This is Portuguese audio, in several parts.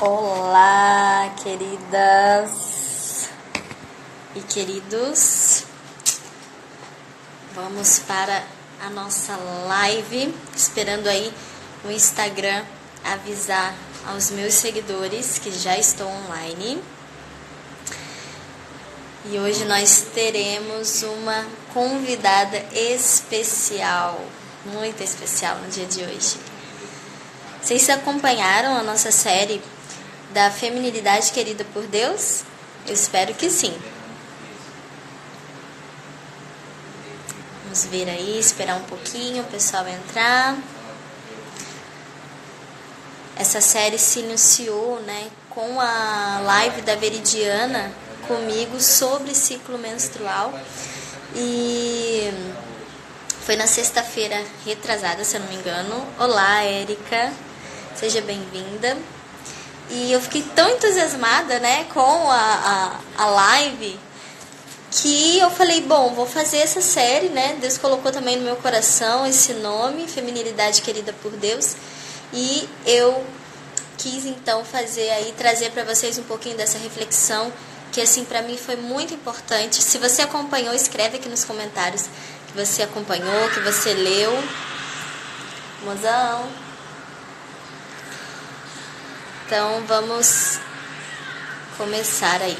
Olá, queridas e queridos. Vamos para a nossa live, esperando aí o Instagram avisar aos meus seguidores que já estou online. E hoje nós teremos uma convidada especial, muito especial no dia de hoje. Vocês acompanharam a nossa série da feminilidade querida por Deus? Eu espero que sim. Vamos ver aí, esperar um pouquinho o pessoal entrar. Essa série se iniciou, com a live da Veridiana comigo sobre ciclo menstrual. E foi na sexta-feira retrasada, se eu não me engano. Olá, Érica. Seja bem-vinda. E eu fiquei tão entusiasmada, com a live, que eu falei, bom, vou fazer essa série, Deus colocou também no meu coração esse nome, Feminilidade Querida por Deus. E eu quis, então, trazer para vocês um pouquinho dessa reflexão, que, assim, para mim foi muito importante. Se você acompanhou, escreve aqui nos comentários que você acompanhou, que você leu. Mozão. Então, vamos começar aí.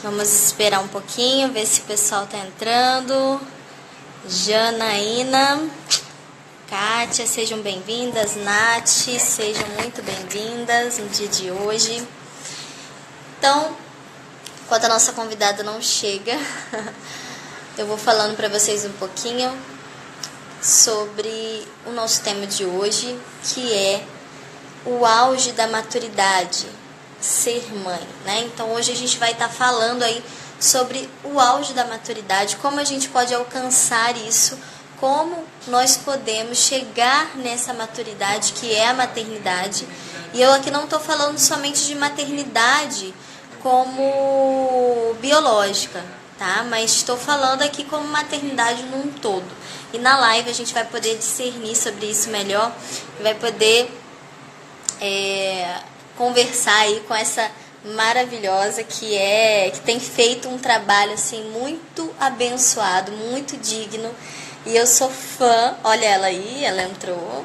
Vamos esperar um pouquinho, ver se o pessoal tá entrando. Janaína, Kátia, sejam bem-vindas. Nath, sejam muito bem-vindas no dia de hoje. Então, enquanto a nossa convidada não chega, eu vou falando para vocês um pouquinho sobre o nosso tema de hoje, que é o auge da maturidade, ser mãe, Então hoje a gente vai estar falando aí sobre o auge da maturidade, como a gente pode alcançar isso, como nós podemos chegar nessa maturidade que é a maternidade. E eu aqui não estou falando somente de maternidade como biológica, tá? Mas estou falando aqui como maternidade num todo. E na live a gente vai poder discernir sobre isso melhor e vai poder conversar aí com essa maravilhosa que tem feito um trabalho assim muito abençoado, muito digno. E eu sou fã. Olha ela aí, ela entrou.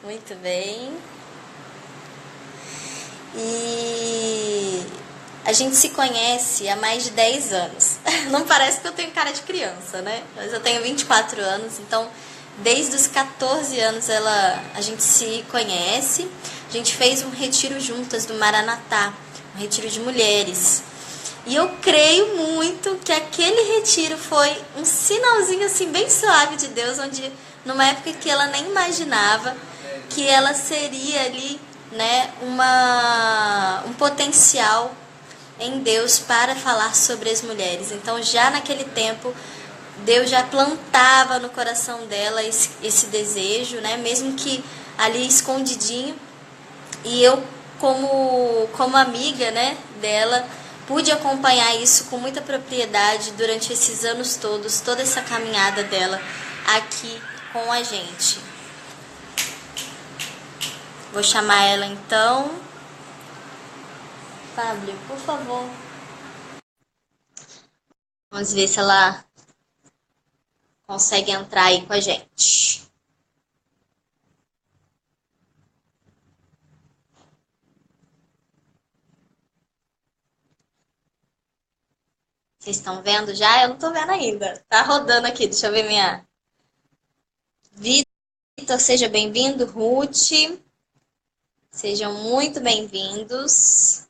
Muito bem. E a gente se conhece há mais de 10 anos. Não parece que eu tenho cara de criança, Mas eu tenho 24 anos, então desde os 14 anos a gente se conhece. A gente fez um retiro juntas do Maranatá, um retiro de mulheres. E eu creio muito que aquele retiro foi um sinalzinho assim bem suave de Deus, onde numa época que ela nem imaginava que ela seria ali, um potencial em Deus para falar sobre as mulheres. Então já naquele tempo Deus já plantava no coração dela esse desejo, mesmo que ali escondidinho. E eu, como amiga, dela, pude acompanhar isso com muita propriedade durante esses anos todos, toda essa caminhada dela aqui com a gente. Vou chamar ela então. Fábio, por favor. Vamos ver se ela consegue entrar aí com a gente. Vocês estão vendo já? Eu não tô vendo ainda. Tá rodando aqui, deixa eu ver minha... Vitor, seja bem-vindo. Ruth, sejam muito bem-vindos.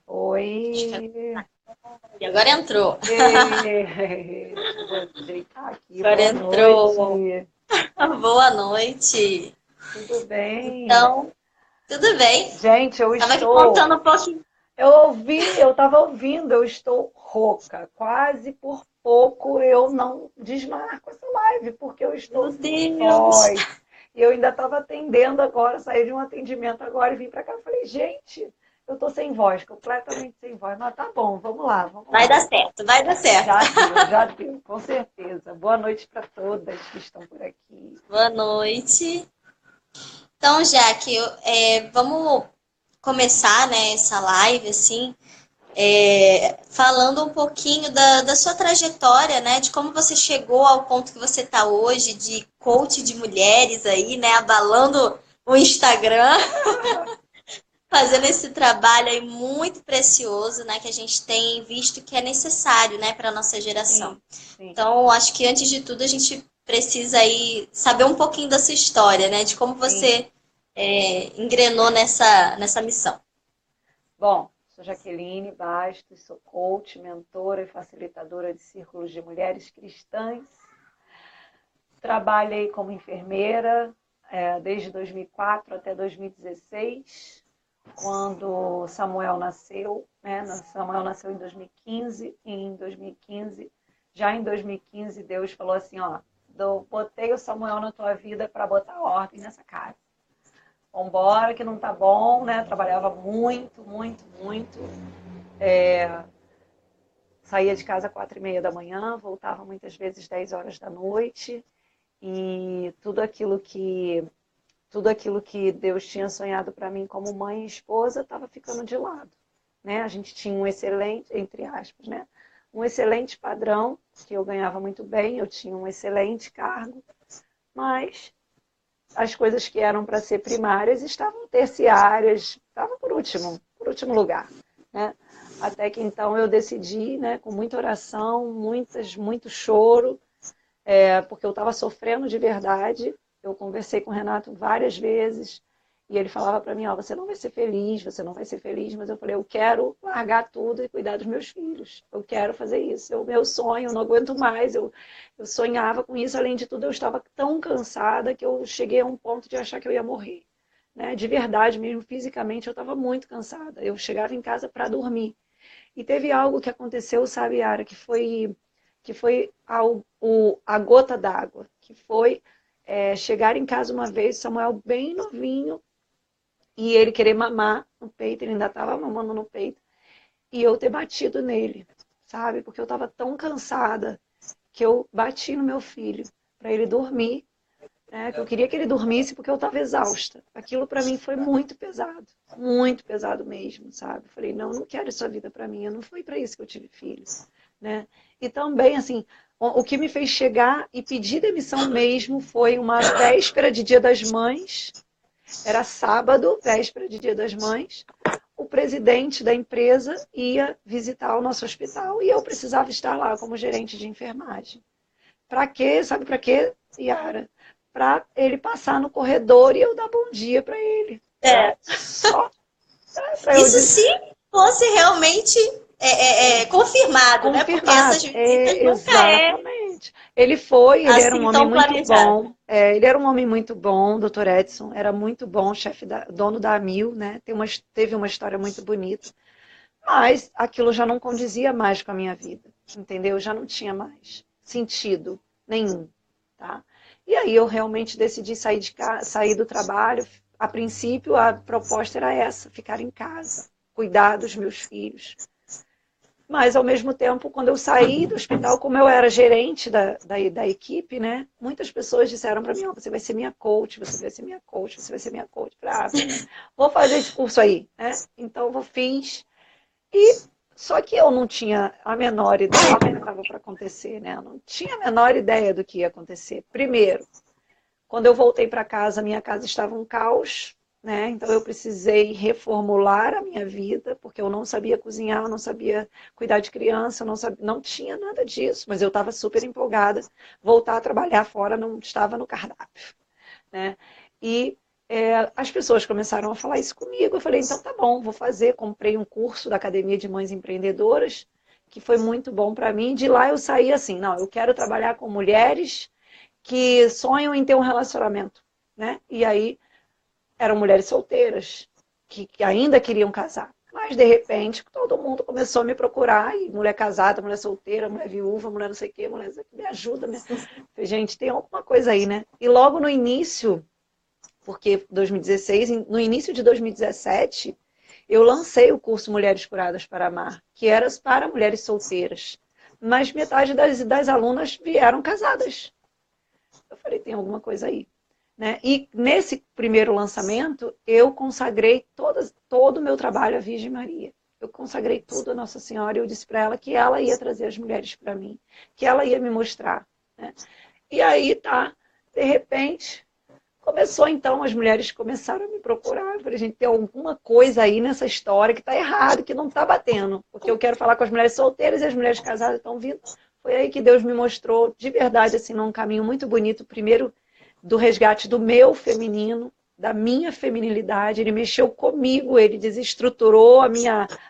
Oi. E agora entrou. Deixa eu ajeitar aqui. Agora Boa entrou. noite. Boa noite. Tudo bem? Então, tudo bem? Gente, eu Tava aqui estou. contando um pouquinho. Eu estava ouvindo, eu estou rouca. Quase por pouco eu não desmarco essa live, porque eu estou Meu sem Deus. voz. E eu ainda estava atendendo agora, saí de um atendimento agora e vim para cá. Eu falei, gente, eu estou sem voz, completamente sem voz. Mas tá bom, vamos lá, vamos Vai lá. dar certo, vai dar certo. Já deu, com certeza. Boa noite para todas que estão por aqui. Boa noite. Então, Jaque, vamos começar, né, essa live, assim, falando um pouquinho da sua trajetória, né, de como você chegou ao ponto que você está hoje, de coach de mulheres aí, né, abalando o Instagram, fazendo esse trabalho aí muito precioso, né, que a gente tem visto que é necessário, né, para a nossa geração. Sim, sim, Então, acho que antes de tudo a gente precisa aí saber um pouquinho da sua história, né, de como sim. você engrenou nessa missão. Bom, sou Jaqueline Bastos, sou coach, mentora e facilitadora de círculos de mulheres cristãs. Trabalhei como enfermeira desde 2004 até 2016, quando Samuel nasceu. Né? Samuel nasceu em 2015 e já em 2015, Deus falou assim, ó, botei o Samuel na tua vida para botar ordem nessa casa. Vambora, que não tá bom, né? Trabalhava muito, muito, muito. Saía de casa às 4:30 da manhã, voltava muitas vezes 10 horas da noite. E tudo aquilo que Deus tinha sonhado para mim como mãe e esposa estava ficando de lado. Né? A gente tinha um excelente, entre aspas, né? Um excelente padrão, que eu ganhava muito bem, eu tinha um excelente cargo, mas as coisas que eram para ser primárias estavam terciárias, estavam por último lugar. Né? Até que então eu decidi, né, com muita oração, muito choro, porque eu estava sofrendo de verdade. Eu conversei com o Renato várias vezes e ele falava para mim, ó, você não vai ser feliz, você não vai ser feliz, mas eu falei, eu quero largar tudo e cuidar dos meus filhos. Eu quero fazer isso. É o meu sonho, eu não aguento mais. Eu sonhava com isso, além de tudo, eu estava tão cansada que eu cheguei a um ponto de achar que eu ia morrer. Né? De verdade mesmo, fisicamente, eu estava muito cansada. Eu chegava em casa para dormir. E teve algo que aconteceu, sabe, Yara, que foi a gota d'água, que foi chegar em casa uma vez, Samuel bem novinho, e ele querer mamar no peito, ele ainda estava mamando no peito, e eu ter batido nele, sabe? Porque eu estava tão cansada que eu bati no meu filho para ele dormir, né? Que eu queria que ele dormisse porque eu estava exausta. Aquilo para mim foi muito pesado mesmo, sabe? Falei, não, eu não quero essa vida para mim, eu não foi para isso que eu tive filhos, né? E também, assim, o que me fez chegar e pedir demissão mesmo foi uma véspera de Dia das Mães, era sábado, véspera de Dia das Mães, o presidente da empresa ia visitar o nosso hospital e eu precisava estar lá como gerente de enfermagem. Para quê? Sabe para quê, Yara? Para ele passar no corredor e eu dar bom dia para ele. É. Só para eu Isso dizer. se fosse realmente confirmado, né? Porque Confirmado. essas visitas nunca é Exatamente. Ele foi, ele era um assim homem tão muito planejado. bom. Ele era um homem muito bom, Dr. Edson, era muito bom, dono da Amil, né? Teve uma história muito bonita. Mas aquilo já não condizia mais com a minha vida, entendeu? Já não tinha mais sentido nenhum, tá? E aí eu realmente decidi sair do trabalho. A princípio, a proposta era essa, ficar em casa, cuidar dos meus filhos. Mas, ao mesmo tempo, quando eu saí do hospital, como eu era gerente da equipe, né? Muitas pessoas disseram para mim, oh, você vai ser minha coach, você vai ser minha coach, você vai ser minha coach. Eu falei, vou fazer esse curso aí, né? Então, eu fiz. E só que eu não tinha a menor ideia do que estava para acontecer, né? Eu não tinha a menor ideia do que ia acontecer. Primeiro, quando eu voltei para casa, minha casa estava um caos, né? Então eu precisei reformular a minha vida, porque eu não sabia cozinhar, não sabia cuidar de criança, não tinha nada disso, mas eu estava super empolgada. Voltar a trabalhar fora não estava no cardápio, né? E as pessoas começaram a falar isso comigo. Eu falei, então tá bom, vou fazer. Comprei um curso da Academia de Mães Empreendedoras, que foi muito bom para mim. De lá eu saí assim, não, eu quero trabalhar com mulheres que sonham em ter um relacionamento, né? E aí eram mulheres solteiras, que ainda queriam casar. Mas, de repente, todo mundo começou a me procurar, e mulher casada, mulher solteira, mulher viúva, mulher não sei o quê, mulher me ajuda. Falei, gente, tem alguma coisa aí, né? E logo no início, porque 2016, no início de 2017, eu lancei o curso Mulheres Curadas para Amar, que era para mulheres solteiras. Mas metade das alunas vieram casadas. Eu falei, tem alguma coisa aí. Né? E nesse primeiro lançamento, eu consagrei todo o meu trabalho à Virgem Maria. Eu consagrei tudo a Nossa Senhora e eu disse para ela que ela ia trazer as mulheres para mim, que ela ia me mostrar. Né? E aí, de repente, começou então, as mulheres começaram a me procurar. Eu falei, gente, tem alguma coisa aí nessa história que está errado, que não está batendo. Porque eu quero falar com as mulheres solteiras e as mulheres casadas estão vindo. Foi aí que Deus me mostrou, de verdade, assim, num caminho muito bonito, primeiro do resgate do meu feminino, da minha feminilidade. Ele mexeu comigo, ele desestruturou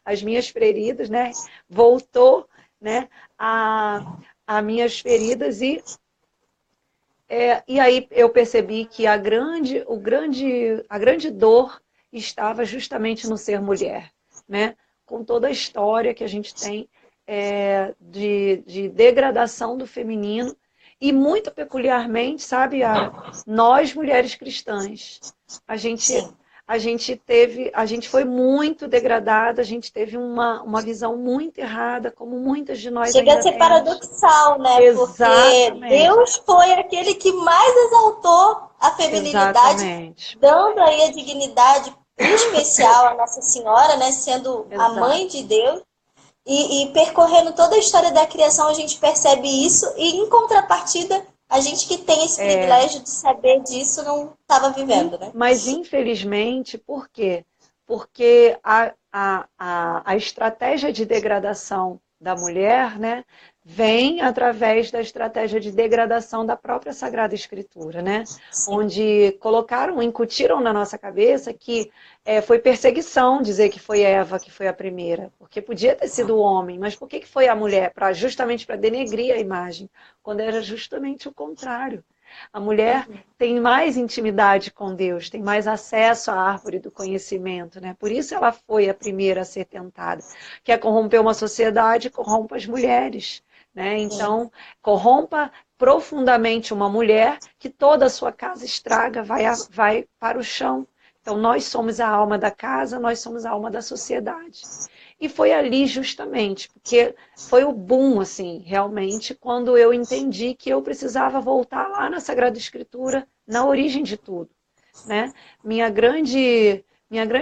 as minhas feridas, né? Voltou, né, a minhas feridas e aí eu percebi que a grande dor estava justamente no ser mulher, né? Com toda a história que a gente tem de degradação do feminino e muito peculiarmente, sabe, nós mulheres cristãs, a gente a gente foi muito degradada, a gente teve uma visão muito errada, como muitas de nós Chega a ainda ser temos. paradoxal, né? Porque Exatamente. Deus foi aquele que mais exaltou a feminilidade, Exatamente. dando aí a dignidade especial à Nossa Senhora, né? Sendo a Exato. mãe de Deus. E percorrendo toda a história da criação, a gente percebe isso. E em contrapartida, a gente que tem esse privilégio de saber disso não estava vivendo, né? Mas infelizmente, por quê? Porque a estratégia de degradação da mulher, né, vem através da estratégia de degradação da própria Sagrada Escritura, né? Onde incutiram na nossa cabeça que foi perseguição dizer que foi Eva que foi a primeira, porque podia ter sido o homem, mas por que foi a mulher? Justamente para denegrir a imagem, quando era justamente o contrário. A mulher tem mais intimidade com Deus, tem mais acesso à árvore do conhecimento, né? Por isso ela foi a primeira a ser tentada. Quer corromper uma sociedade, corrompa as mulheres, né? Então, corrompa profundamente uma mulher que toda a sua casa estraga, vai para o chão. Então, nós somos a alma da casa, nós somos a alma da sociedade. E foi ali justamente, porque foi o boom, assim, realmente, quando eu entendi que eu precisava voltar lá na Sagrada Escritura, na origem de tudo, né? Minha grande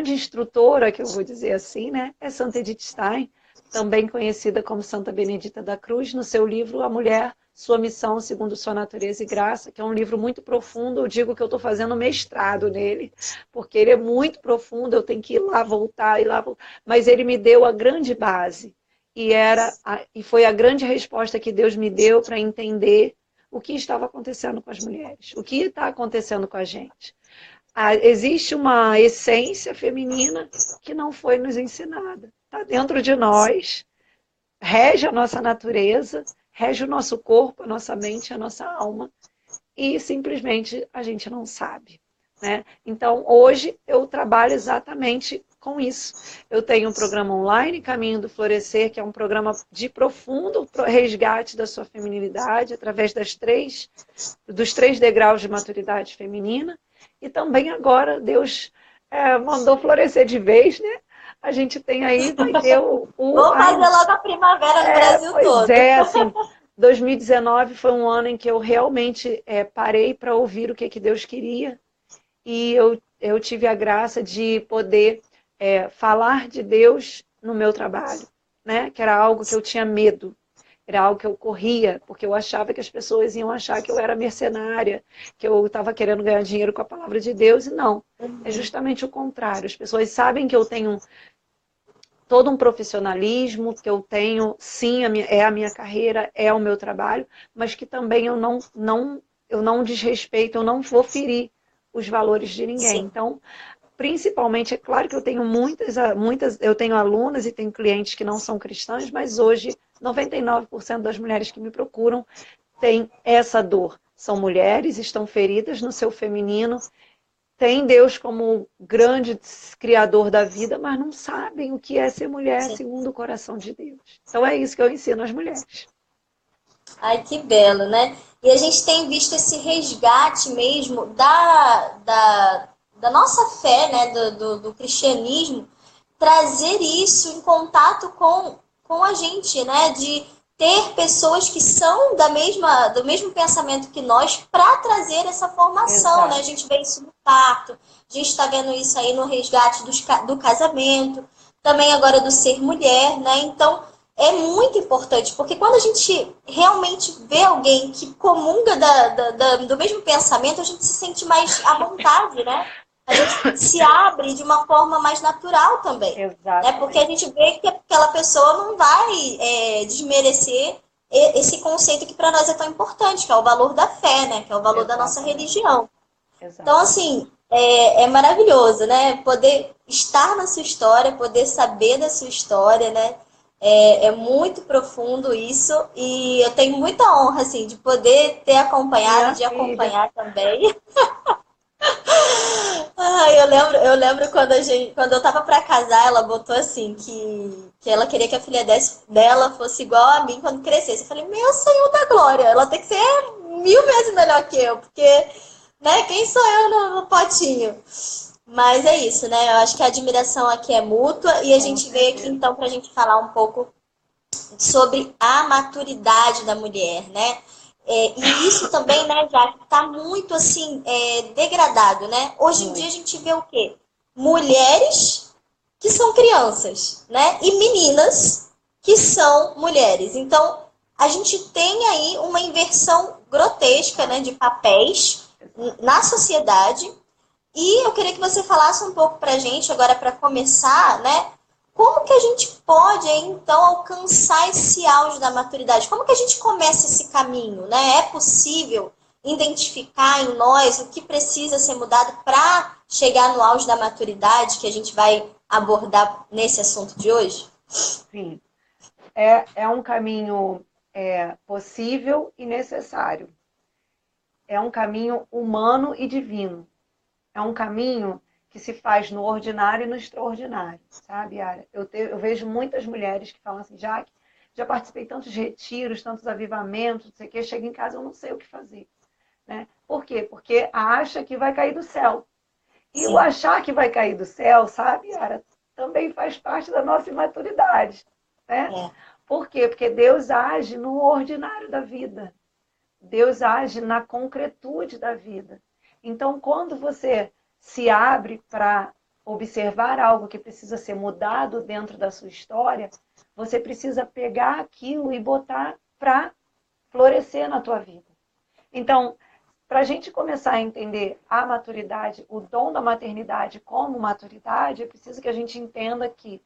instrutora, que eu vou dizer assim, né, é Santa Edith Stein, também conhecida como Santa Benedita da Cruz, no seu livro A Mulher, Sua Missão segundo Sua Natureza e Graça, que é um livro muito profundo. Eu digo que eu estou fazendo mestrado nele, porque ele é muito profundo, eu tenho que ir lá, voltar, mas ele me deu a grande base, e foi a grande resposta que Deus me deu para entender o que estava acontecendo com as mulheres, o que está acontecendo com a gente. Existe uma essência feminina que não foi nos ensinada. Está dentro de nós, rege a nossa natureza, rege o nosso corpo, a nossa mente, a nossa alma, e simplesmente a gente não sabe. Né? Então, hoje eu trabalho exatamente com isso. Eu tenho um programa online, Caminho do Florescer, que é um programa de profundo resgate da sua feminilidade, através dos 3 degraus de maturidade feminina. E também agora Deus mandou florescer de vez, né? A gente tem aí, vai ter Vou fazer logo a primavera no Brasil todo. Assim, 2019 foi um ano em que eu realmente parei para ouvir o que Deus queria. E eu tive a graça de poder falar de Deus no meu trabalho, né? Que era algo que eu tinha medo. Era algo que eu corria, porque eu achava que as pessoas iam achar que eu era mercenária, que eu estava querendo ganhar dinheiro com a palavra de Deus, e não. É justamente o contrário. As pessoas sabem que eu tenho todo um profissionalismo, que eu tenho, sim, a minha carreira, é o meu trabalho, mas que também eu não desrespeito, eu não vou ferir os valores de ninguém. Sim. Então, principalmente, é claro que eu tenho eu tenho alunas e tenho clientes que não são cristãs, mas hoje 99% das mulheres que me procuram têm essa dor. São mulheres, estão feridas no seu feminino, têm Deus como grande criador da vida, mas não sabem o que é ser mulher Sim. segundo o coração de Deus. Então é isso que eu ensino às mulheres. Ai, que belo, né? E a gente tem visto esse resgate mesmo da nossa fé, né? Do cristianismo, trazer isso em contato com a gente, né? De ter pessoas que são do mesmo pensamento que nós para trazer essa formação, Exato. né? A gente vê isso no parto, a gente está vendo isso aí no resgate do casamento, também agora do ser mulher, né? Então, é muito importante, porque quando a gente realmente vê alguém que comunga do mesmo pensamento, a gente se sente mais à vontade, né? A gente se abre de uma forma mais natural também. Né? Porque a gente vê que aquela pessoa não vai desmerecer esse conceito que para nós é tão importante, que é o valor da fé, né? Que é o valor da nossa religião. Então, assim, é maravilhoso, né? Poder estar na sua história, poder saber da sua história, né? É muito profundo isso e eu tenho muita honra, assim, de poder ter acompanhado e de acompanhar também. Eu lembro quando eu tava para casar, ela botou assim, que ela queria que a filha dela fosse igual a mim quando crescesse. Eu falei, meu Senhor da Glória, ela tem que ser 1000 vezes melhor que eu, porque, né, quem sou eu no potinho? Mas é isso, né? Eu acho que a admiração aqui é mútua e a gente veio aqui então pra gente falar um pouco sobre a maturidade da mulher, né? E isso também, né, já está muito assim degradado, né? Hoje em dia a gente vê o quê? Mulheres que são crianças, né? E meninas que são mulheres. Então a gente tem aí uma inversão grotesca, né, de papéis na sociedade. E eu queria que você falasse um pouco para a gente agora para começar, né? Como que a gente pode, então, alcançar esse auge da maturidade? Como que a gente começa esse caminho, né? É possível identificar em nós o que precisa ser mudado para chegar no auge da maturidade que a gente vai abordar nesse assunto de hoje? Sim. É um caminho possível e necessário. É um caminho humano e divino. É um caminho que se faz no ordinário e no extraordinário, sabe, Yara? Eu vejo muitas mulheres que falam assim, já participei de tantos retiros, tantos avivamentos, não sei o quê, chego em casa, eu não sei o que fazer. Né? Por quê? Porque acha que vai cair do céu. E Sim. o achar que vai cair do céu, sabe, Yara, também faz parte da nossa imaturidade. Né? Por quê? Porque Deus age no ordinário da vida. Deus age na concretude da vida. Então, quando você se abre para observar algo que precisa ser mudado dentro da sua história, você precisa pegar aquilo e botar para florescer na tua vida. Então, para a gente começar a entender a maturidade, o dom da maternidade como maturidade, é preciso que a gente entenda que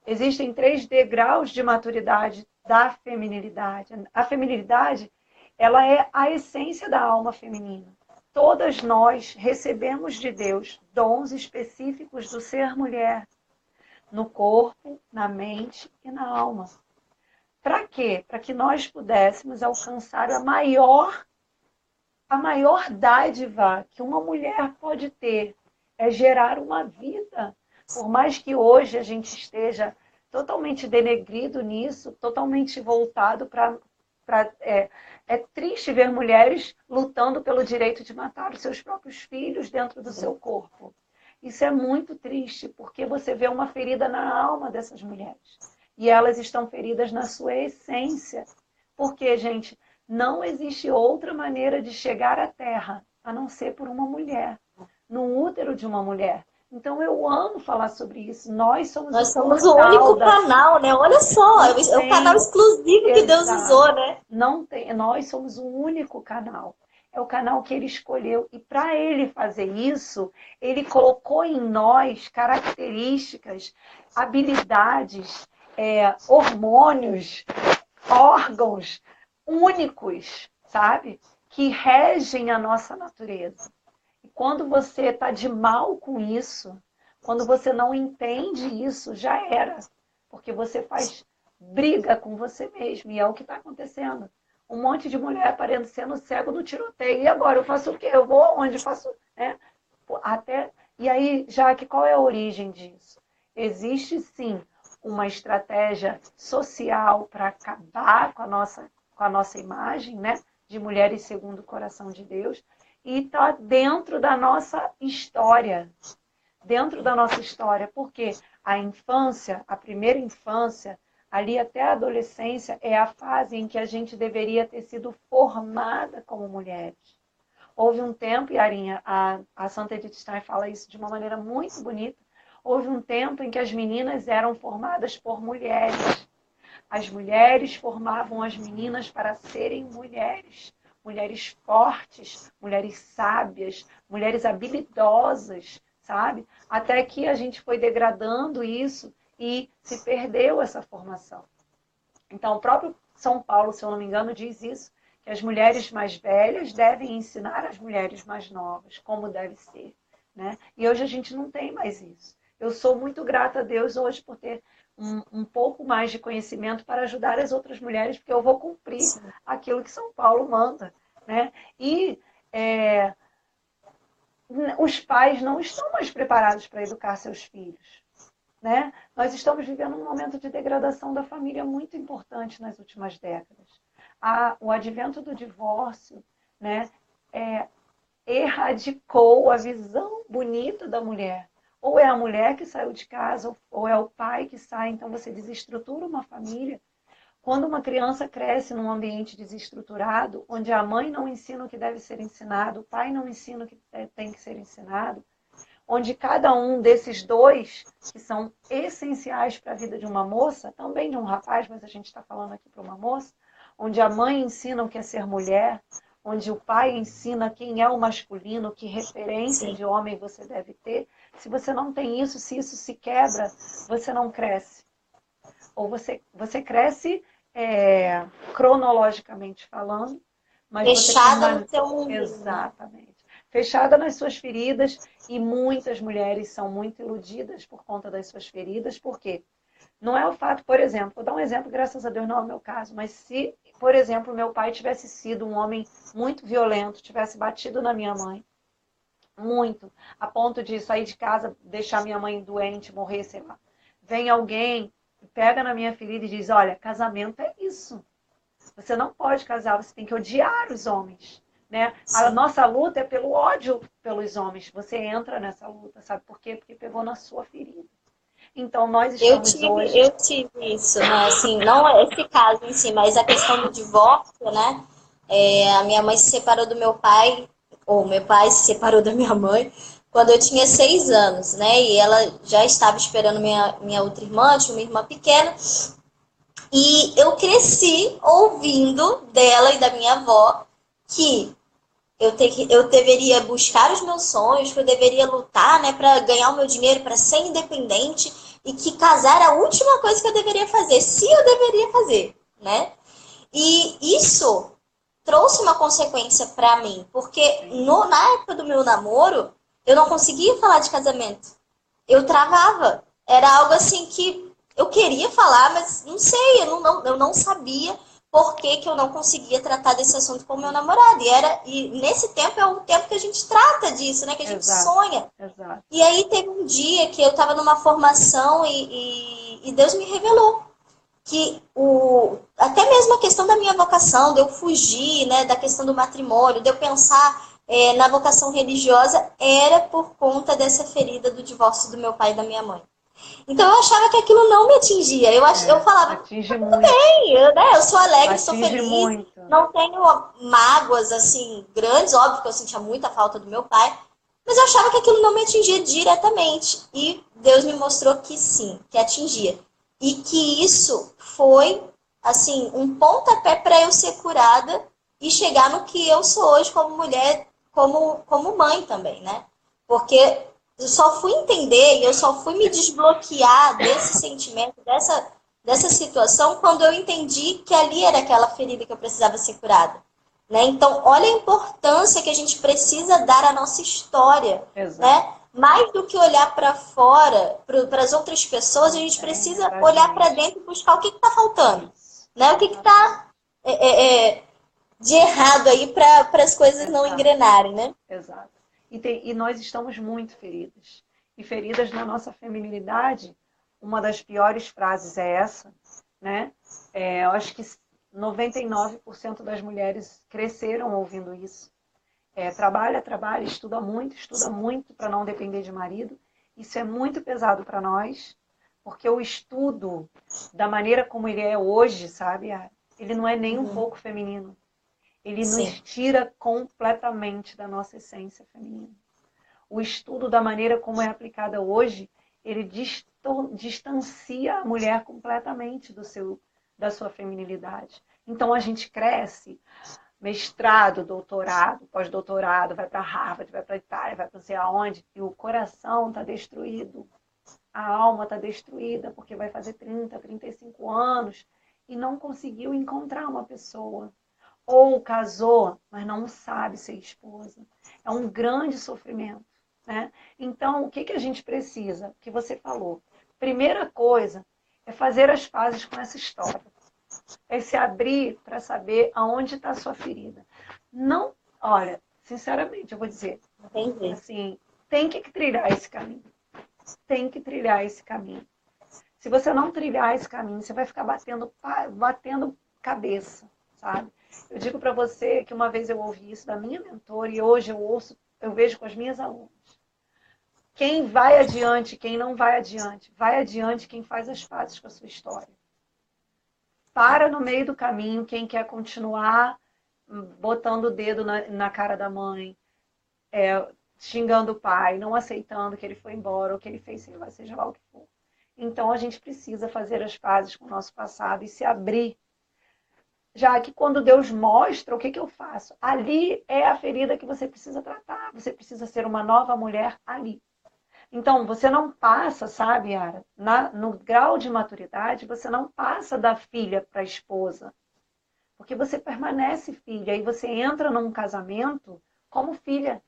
existem 3 degraus de maturidade da feminilidade. A feminilidade, ela é a essência da alma feminina. Todas nós recebemos de Deus dons específicos do ser mulher, no corpo, na mente e na alma. Para quê? Para que nós pudéssemos alcançar a maior dádiva que uma mulher pode ter, é gerar uma vida. Por mais que hoje a gente esteja totalmente denegrido nisso, totalmente voltado para... É triste ver mulheres lutando pelo direito de matar os seus próprios filhos dentro do seu corpo. Isso é muito triste, porque você vê uma ferida na alma dessas mulheres. E elas estão feridas na sua essência. Porque, gente, não existe outra maneira de chegar à Terra, a não ser por uma mulher, no útero de uma mulher. Então, eu amo falar sobre isso. Nós somos o único canal, né? Olha só, é o canal exclusivo que Deus usou, né? Não tem, nós somos o único canal. É o canal que ele escolheu. E para ele fazer isso, ele colocou em nós características, habilidades, hormônios, órgãos únicos, sabe? Que regem a nossa natureza. E quando você está de mal com isso, Quando você não entende isso, já era. Porque você faz briga com você mesmo. E é o que está acontecendo. Um monte de mulher aparecendo cego no tiroteio. E agora? Eu faço o quê? Eu vou aonde? Faço... Né? E aí, Jaque, qual é a origem disso? Existe, sim, uma estratégia social para acabar com a nossa imagem, né? De mulheres segundo o coração de Deus. E está dentro da nossa história. Dentro da nossa história. Porque a infância, a primeira infância, ali até a adolescência, é a fase em que a gente deveria ter sido formada como mulheres. Houve um tempo, Yarinha, a Santa Edith Stein fala isso de uma maneira muito bonita, houve um tempo em que as meninas eram formadas por mulheres. As mulheres formavam as meninas para serem mulheres. Mulheres fortes, mulheres sábias, mulheres habilidosas, sabe? Até que a gente foi degradando isso e se perdeu essa formação. Então, o próprio São Paulo, se eu não me engano, diz isso, que as mulheres mais velhas devem ensinar as mulheres mais novas como deve ser, né? E hoje a gente não tem mais isso. Eu sou muito grata a Deus hoje por ter um pouco mais de conhecimento para ajudar as outras mulheres, porque eu vou cumprir aquilo que São Paulo manda, né? E os pais não estão mais preparados para educar seus filhos, né? Nós estamos vivendo um momento de degradação da família muito importante nas últimas décadas. O advento do divórcio, né, erradicou a visão bonita da mulher. Ou é a mulher que saiu de casa, ou é o pai que sai, então você desestrutura uma família. Quando uma criança cresce num ambiente desestruturado, onde a mãe não ensina o que deve ser ensinado, o pai não ensina o que tem que ser ensinado, onde cada um desses dois, que são essenciais para a vida de uma moça, também de um rapaz, mas a gente está falando aqui para uma moça, onde a mãe ensina o que é ser mulher, onde o pai ensina quem é o masculino, que referência de homem você deve ter. Se você não tem isso, se isso se quebra, você não cresce. Ou você cresce cronologicamente falando, mas fechada no seu mundo. Exatamente. Fechada nas suas feridas, e muitas mulheres são muito iludidas por conta das suas feridas. Por quê? Não é o fato, por exemplo, vou dar um exemplo, graças a Deus não é o meu caso, mas se, por exemplo, meu pai tivesse sido um homem muito violento, tivesse batido na minha mãe, muito, a ponto de sair de casa, deixar minha mãe doente, morrer, sei lá. Vem alguém, pega na minha ferida e diz, olha, casamento é isso. Você não pode casar, você tem que odiar os homens. Né? A nossa luta é pelo ódio pelos homens. Você entra nessa luta, sabe por quê? Porque pegou na sua ferida. Então, nós estamos hoje... Eu tive isso, né? Assim, não esse caso em si, mas a questão do divórcio, né? A minha mãe se separou do meu pai, ou meu pai se separou da minha mãe, quando eu tinha 6 anos, né? E ela já estava esperando minha outra irmã, tinha uma irmã pequena. E eu cresci ouvindo dela e da minha avó que eu deveria buscar os meus sonhos, que eu deveria lutar, né, para ganhar o meu dinheiro, para ser independente, e que casar era a última coisa que eu deveria fazer, se eu deveria fazer, né? E isso trouxe uma consequência para mim, porque na época do meu namoro, eu não conseguia falar de casamento. Eu travava. Era algo assim que eu queria falar, mas não sei, eu não sabia por que eu não conseguia tratar desse assunto com o meu namorado. E nesse tempo é o tempo que a gente trata disso, né? Que a gente sonha. Exato. E aí teve um dia que eu estava numa formação e Deus me revelou que até mesmo a questão da minha vocação, de eu fugir, né, da questão do matrimônio, de eu pensar na vocação religiosa, era por conta dessa ferida do divórcio do meu pai e da minha mãe. Então eu achava que aquilo não me atingia. Eu falava, tudo bem, eu sou alegre, sou feliz, muito. Não tenho mágoas assim grandes, óbvio que eu sentia muita falta do meu pai, mas eu achava que aquilo não me atingia diretamente. E Deus me mostrou que sim, que atingia. E que isso foi assim um pontapé para eu ser curada e chegar no que eu sou hoje como mulher, como mãe também, né? Porque eu só fui entender e eu só fui me desbloquear desse sentimento, dessa situação, quando eu entendi que ali era aquela ferida que eu precisava ser curada. Né? Então, olha a importância que a gente precisa dar à nossa história. Né? mais do que olhar para fora, para as outras pessoas, a gente precisa olhar para dentro e buscar o que está faltando, né? O que está de errado aí para as coisas não engrenarem, né? Exato. E nós estamos muito feridas. E feridas na nossa feminilidade, uma das piores frases é essa, né? Eu acho que 99% das mulheres cresceram ouvindo isso. Trabalha, estuda muito para não depender de marido. Isso é muito pesado para nós, porque o estudo, da maneira como ele é hoje, sabe? Ele não é nem um pouco feminino. Ele nos tira completamente da nossa essência feminina. O estudo, da maneira como é aplicada hoje, ele distancia a mulher completamente da sua feminilidade. Então a gente cresce, mestrado, doutorado, pós-doutorado, vai para Harvard, vai para Itália, vai para não sei aonde, e o coração está destruído. A alma está destruída porque vai fazer 30, 35 anos e não conseguiu encontrar uma pessoa. Ou casou, mas não sabe ser esposa. É um grande sofrimento, né? Então, o que a gente precisa? O que você falou. Primeira coisa é fazer as pazes com essa história. É se abrir para saber aonde está a sua ferida. Não, olha, sinceramente, eu vou dizer, assim, tem que trilhar esse caminho. Tem que trilhar esse caminho. Se você não trilhar esse caminho, você vai ficar batendo cabeça, sabe? Eu digo para você que uma vez eu ouvi isso da minha mentora e hoje eu vejo com as minhas alunas. Quem vai adiante, quem não vai adiante quem faz as pazes com a sua história. Para no meio do caminho quem quer continuar botando o dedo na cara da mãe, xingando o pai, não aceitando que ele foi embora ou que ele fez, seja lá o que for. Então a gente precisa fazer as pazes com o nosso passado e se abrir. Já que quando Deus mostra, o que eu faço? Ali é a ferida que você precisa tratar. Você precisa ser uma nova mulher ali. Então, você não passa, sabe, Yara? No grau de maturidade, você não passa da filha para a esposa. Porque você permanece filha e você entra num casamento como filha.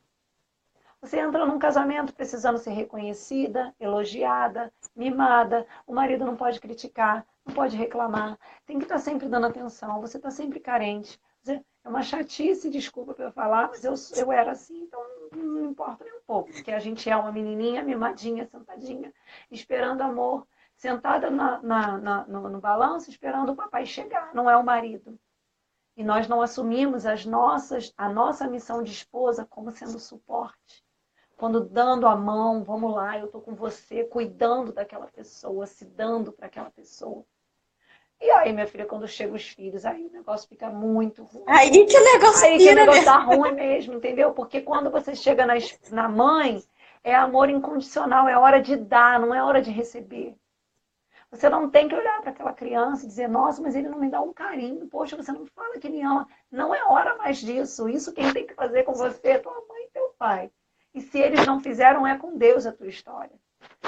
Você entra num casamento precisando ser reconhecida, elogiada, mimada. O marido não pode criticar, não pode reclamar. Tem que estar sempre dando atenção. Você está sempre carente. É uma chatice, desculpa para eu falar, mas eu era assim, então não importa nem um pouco. Porque a gente é uma menininha mimadinha, sentadinha, esperando amor. Sentada no balanço, esperando o papai chegar. Não é o marido. E nós não assumimos a nossa missão de esposa como sendo suporte. Quando dando a mão, vamos lá, eu estou com você, cuidando daquela pessoa, se dando para aquela pessoa. E aí, minha filha, quando chegam os filhos, aí o negócio fica muito ruim. Aí que o negócio tá ruim mesmo, entendeu? Porque quando você chega na mãe, é amor incondicional, é hora de dar, não é hora de receber. Você não tem que olhar para aquela criança e dizer, nossa, mas ele não me dá um carinho, poxa, você não fala que me ama. Não é hora mais disso. Isso quem tem que fazer com você é tua mãe e teu pai. E se eles não fizeram, é com Deus a tua história.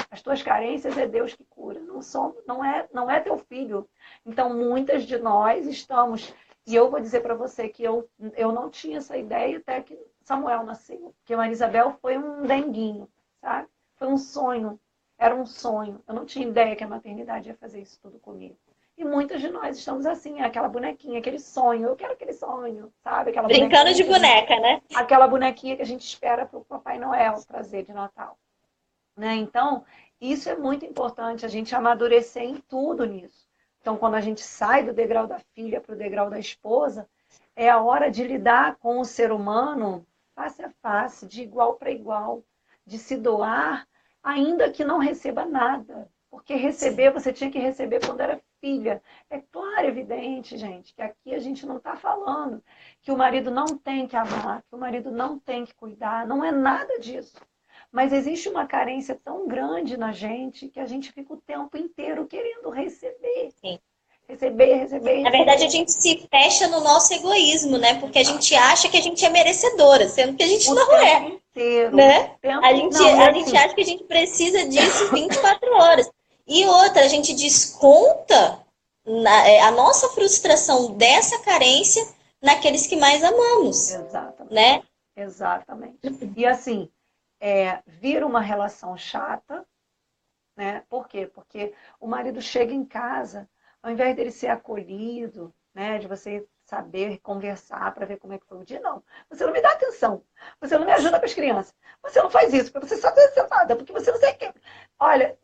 As tuas carências é Deus que cura, não é teu filho. Então, muitas de nós estamos... E eu vou dizer para você que eu não tinha essa ideia até que Samuel nasceu. Porque Maria Isabel foi um denguinho, sabe? Foi um sonho. Era um sonho. Eu não tinha ideia que a maternidade ia fazer isso tudo comigo. E muitas de nós estamos assim, aquela bonequinha, aquele sonho. Eu quero aquele sonho, sabe? Aquela brincando de boneca, né? Aquela bonequinha que a gente espera para o Papai Noel trazer de Natal. Né? Então, isso é muito importante, a gente amadurecer em tudo nisso. Então, quando a gente sai do degrau da filha para o degrau da esposa, é a hora de lidar com o ser humano face a face, de igual para igual, de se doar, ainda que não receba nada. Porque receber, você tinha que receber quando era filha. É claro, evidente, gente, que aqui a gente não está falando que o marido não tem que amar, que o marido não tem que cuidar, não é nada disso. Mas existe uma carência tão grande na gente que a gente fica o tempo inteiro querendo receber. Sim. Receber. Na verdade, a gente se fecha no nosso egoísmo, né? Porque a gente acha que a gente é merecedora, sendo que a gente não é. Inteiro, né? A gente acha que a gente precisa disso 24 horas. E outra, a gente desconta a nossa frustração dessa carência naqueles que mais amamos. Exatamente. Né? Exatamente. E assim, vira uma relação chata, né? Por quê? Porque o marido chega em casa, ao invés dele ser acolhido, né? De você saber conversar para ver como é que foi o dia, não. Você não me dá atenção, você não me ajuda com as crianças, você não faz isso, porque você só está sentada, porque você não sei o quê. Olha,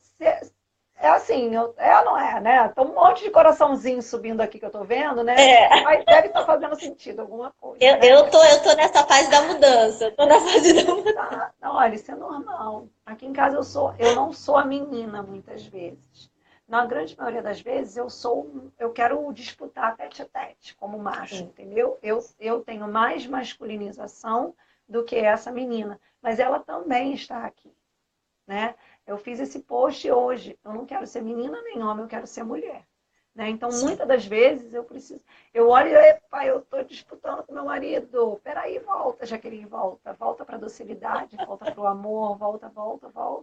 é assim, ou não é, né? Tem um monte de coraçãozinho subindo aqui que eu tô vendo, né? Mas deve estar fazendo sentido alguma coisa. Eu, Né? eu tô nessa fase da mudança. Eu tô na fase da mudança. Tá. Não, olha, isso é normal. Aqui em casa eu não sou a menina muitas vezes. Na grande maioria das vezes eu quero disputar tete a tete como macho, entendeu? Eu tenho mais masculinização do que essa menina, mas ela também está aqui, né? Eu fiz esse post hoje. Eu não quero ser menina nem homem, eu quero ser mulher. Né? Então, muitas das vezes, eu olho e pai, eu estou disputando com meu marido. Peraí, volta, Jaqueline, volta. Volta para a docilidade, volta para o amor, volta,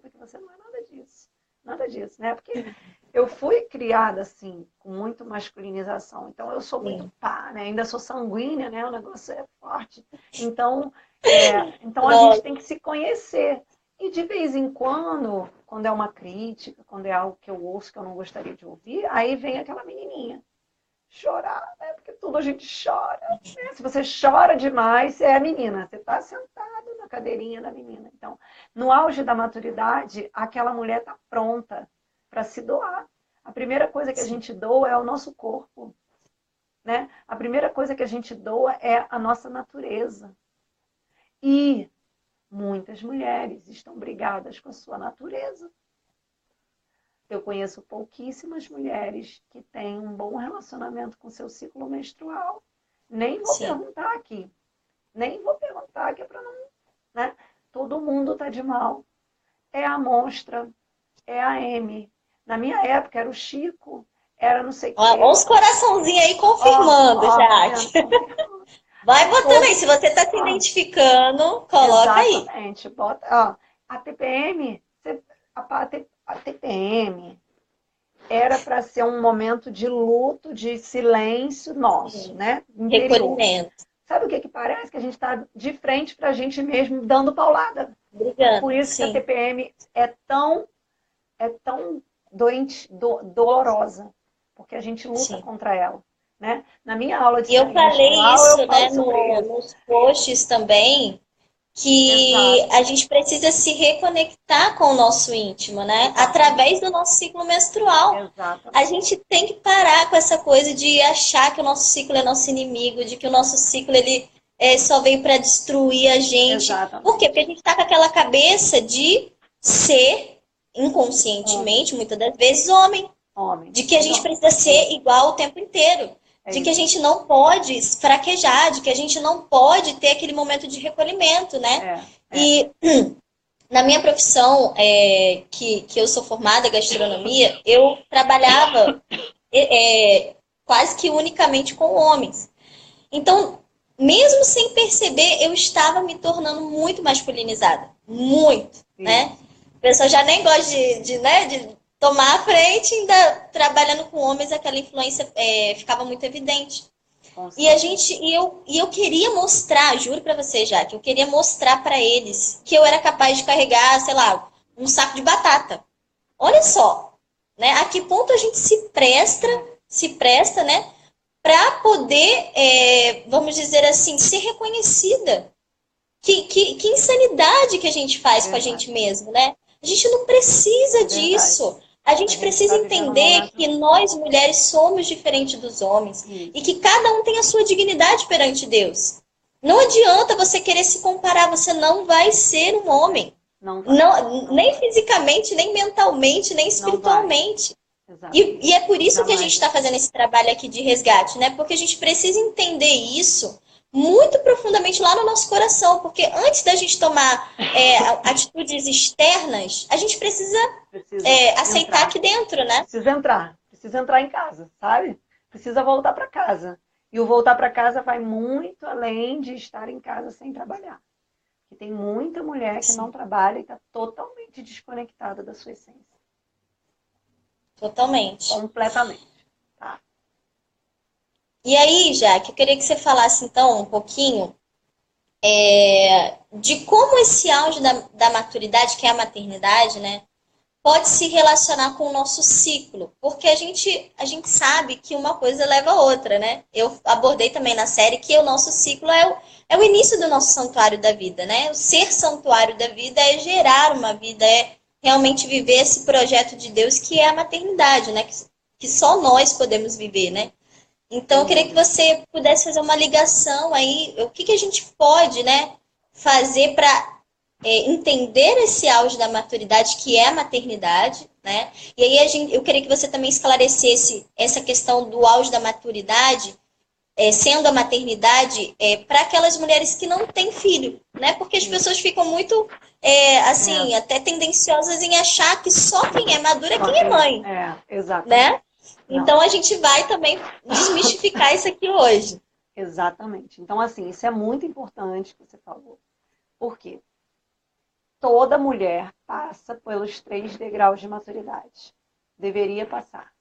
que você não é nada disso. Nada disso, né? Porque eu fui criada assim, com muito masculinização. Então, eu sou muito pá, né? Ainda sou sanguínea, né? O negócio é forte. Então, então a gente tem que se conhecer. E de vez em quando é uma crítica, quando é algo que eu ouço que eu não gostaria de ouvir, aí vem aquela menininha chorar, né? Porque tudo a gente chora. Né? Se você chora demais, você é a menina. Você está sentado na cadeirinha da menina. Então, no auge da maturidade, aquela mulher está pronta para se doar. A primeira coisa que a gente doa é o nosso corpo. Né? A primeira coisa que a gente doa é a nossa natureza. E muitas mulheres estão brigadas com a sua natureza. Eu conheço pouquíssimas mulheres que têm um bom relacionamento com seu ciclo menstrual. Nem vou perguntar aqui. Nem vou perguntar aqui para não... Né? Todo mundo está de mal. É a Monstra, é a M. Na minha época era o Chico, era não sei o quê. Olha os coraçãozinhos aí confirmando, já. Vai botando aí, se você está se identificando, coloca aí. Exatamente. Bota, a TPM, a TPM era para ser um momento de luto, de silêncio nosso, né? Interior. Recolhimento. Sabe o que parece? Que a gente está de frente para a gente mesmo, dando paulada. Brigando, Por isso que a TPM é tão doente, dolorosa, porque a gente luta contra ela. Né? Na minha aula de eu falei isso, eu falo né, nos posts também, que a gente precisa se reconectar com o nosso íntimo, né? Através do nosso ciclo menstrual. Exatamente. A gente tem que parar com essa coisa de achar que o nosso ciclo é nosso inimigo, de que o nosso ciclo ele só veio para destruir a gente. Exatamente. Por quê? Porque a gente está com aquela cabeça de ser, inconscientemente, muitas das vezes, homem. De que a gente precisa ser igual o tempo inteiro. De que a gente não pode fraquejar, de que a gente não pode ter aquele momento de recolhimento, né? E na minha profissão, que eu sou formada em gastronomia, eu trabalhava quase que unicamente com homens. Então, mesmo sem perceber, eu estava me tornando muito masculinizada. Muito, né? O pessoal já nem gosta de tomar a frente, ainda trabalhando com homens, aquela influência ficava muito evidente. E eu queria mostrar, juro pra você, já, que eu queria mostrar pra eles que eu era capaz de carregar, sei lá, um saco de batata. Olha só, né? A que ponto a gente se presta, né? Pra poder, vamos dizer assim, ser reconhecida. Que insanidade que a gente faz com a gente mesmo, né? A gente não precisa disso. A gente precisa entender que nós, mulheres, somos diferentes dos homens. E que cada um tem a sua dignidade perante Deus. Não adianta você querer se comparar. Você não vai ser um homem. Não, nem fisicamente, nem mentalmente, nem espiritualmente. E é por isso que a gente está fazendo esse trabalho aqui de resgate, né? Porque a gente precisa entender isso muito profundamente lá no nosso coração, porque antes da gente tomar atitudes externas, a gente precisa aceitar aqui dentro, né? Precisa entrar em casa, sabe? Precisa voltar para casa. E o voltar para casa vai muito além de estar em casa sem trabalhar. Porque tem muita mulher que não trabalha e está totalmente desconectada da sua essência. Totalmente. Completamente. Tá. E aí, Jaque, eu queria que você falasse, então, um pouquinho de como esse auge da maturidade, que é a maternidade, né, pode se relacionar com o nosso ciclo, porque a gente sabe que uma coisa leva a outra, né? Eu abordei também na série que o nosso ciclo é o início do nosso santuário da vida, né? O ser santuário da vida é gerar uma vida, é realmente viver esse projeto de Deus que é a maternidade, né? Que só nós podemos viver, né? Então, eu queria que você pudesse fazer uma ligação aí, o que que a gente pode, né, fazer para entender esse auge da maturidade, que é a maternidade, né? E aí eu queria que você também esclarecesse essa questão do auge da maturidade, sendo a maternidade, para aquelas mulheres que não têm filho, né? Porque as Sim. pessoas ficam muito, assim, até tendenciosas em achar que só quem é madura é Só quem é mãe, exatamente. né? Não, Então a gente vai também desmistificar isso aqui hoje. exatamente. Então, assim, isso é muito importante que você falou. Por quê? Toda mulher passa pelos 3 degraus de maturidade. Deveria passar.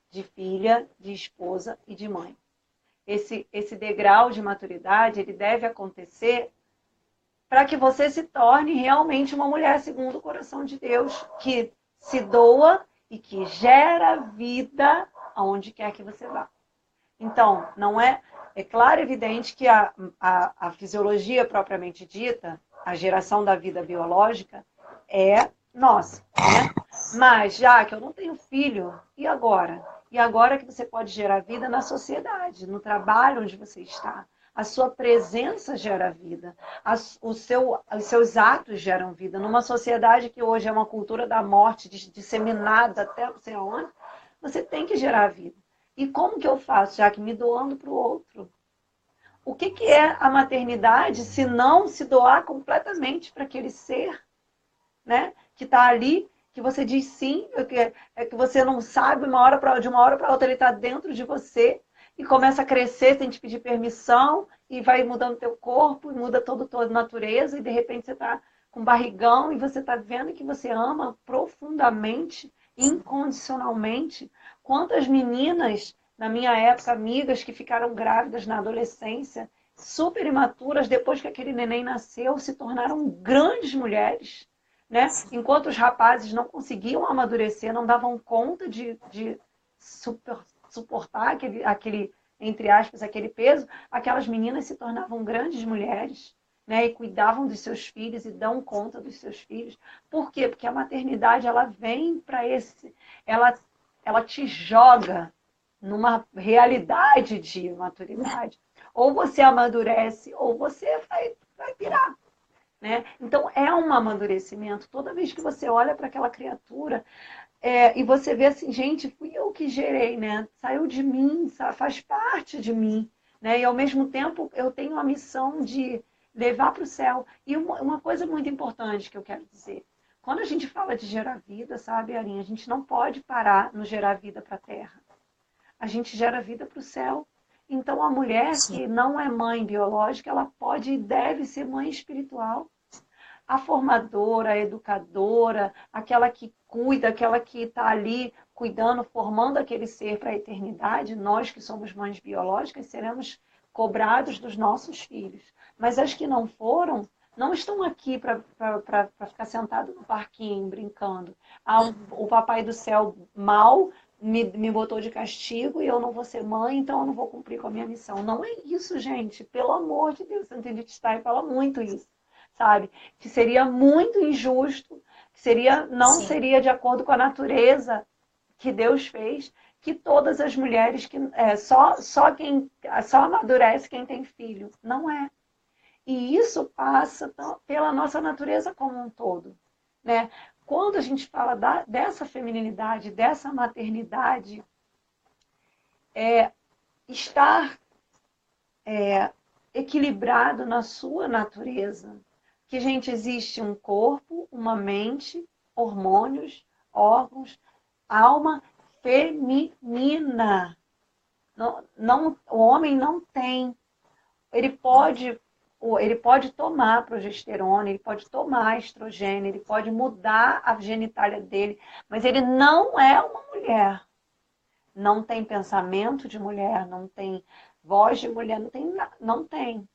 De filha, de esposa e de mãe. Esse degrau de maturidade, ele deve acontecer para que você se torne realmente uma mulher segundo o coração de Deus, que se doa e que gera vida aonde quer que você vá. Então, não é claro e evidente que a fisiologia propriamente dita, a geração da vida biológica, é nossa, né? Mas já que eu não tenho filho, e agora? E agora que você pode gerar vida na sociedade, no trabalho onde você está. A sua presença gera vida. Os seus atos geram vida. Numa sociedade que hoje é uma cultura da morte disseminada até não sei aonde, você tem que gerar vida. E como que eu faço, já que me doando para o outro? O que é a maternidade se não se doar completamente para aquele ser, né? Que está ali, que você diz sim, que você não sabe, de uma hora para outra ele está dentro de você e começa a crescer sem te pedir permissão e vai mudando teu corpo, e muda toda a natureza e de repente você está com barrigão e você está vendo que você ama profundamente, incondicionalmente. Quantas meninas, na minha época, amigas que ficaram grávidas na adolescência, super imaturas, depois que aquele neném nasceu, se tornaram grandes mulheres, né? Enquanto os rapazes não conseguiam amadurecer, não davam conta de suportar aquele, entre aspas, aquele peso, aquelas meninas se tornavam grandes mulheres, né? E cuidavam dos seus filhos e dão conta dos seus filhos. Por quê? Porque a maternidade, ela vem para ela te joga numa realidade de maturidade. Ou você amadurece, ou você vai pirar. Né? Então, é um amadurecimento. Toda vez que você olha para aquela criatura e você vê assim, gente, fui eu que gerei, né? Saiu de mim, faz parte de mim. Né? E, ao mesmo tempo, eu tenho a missão de levar para o céu. E uma coisa muito importante que eu quero dizer. Quando a gente fala de gerar vida, sabe, Arinha, a gente não pode parar no gerar vida para a Terra. A gente gera vida para o céu. Então, a mulher que não é mãe biológica, ela pode e deve ser mãe espiritual. A formadora, a educadora, aquela que cuida, aquela que está ali cuidando, formando aquele ser para a eternidade, nós que somos mães biológicas, seremos cobrados dos nossos filhos. Mas as que não foram, não estão aqui para ficar sentado no parquinho brincando. O papai do céu mal me botou de castigo e eu não vou ser mãe, então eu não vou cumprir com a minha missão. Não é isso, gente. Pelo amor de Deus, Santo Stein fala muito isso. Sabe? Que seria muito injusto, que não seria de acordo com a natureza que Deus fez, que todas as mulheres que só amadurece quem tem filho. Não é. E isso passa pela nossa natureza como um todo, né? Quando a gente fala dessa feminilidade, dessa maternidade, estar equilibrado na sua natureza. Que, gente, existe um corpo, uma mente, hormônios, órgãos, alma feminina. O homem não tem. Ele pode tomar progesterona, ele pode tomar estrogênio, ele pode mudar a genitália dele, mas ele não é uma mulher. Não tem pensamento de mulher, não tem voz de mulher, não tem.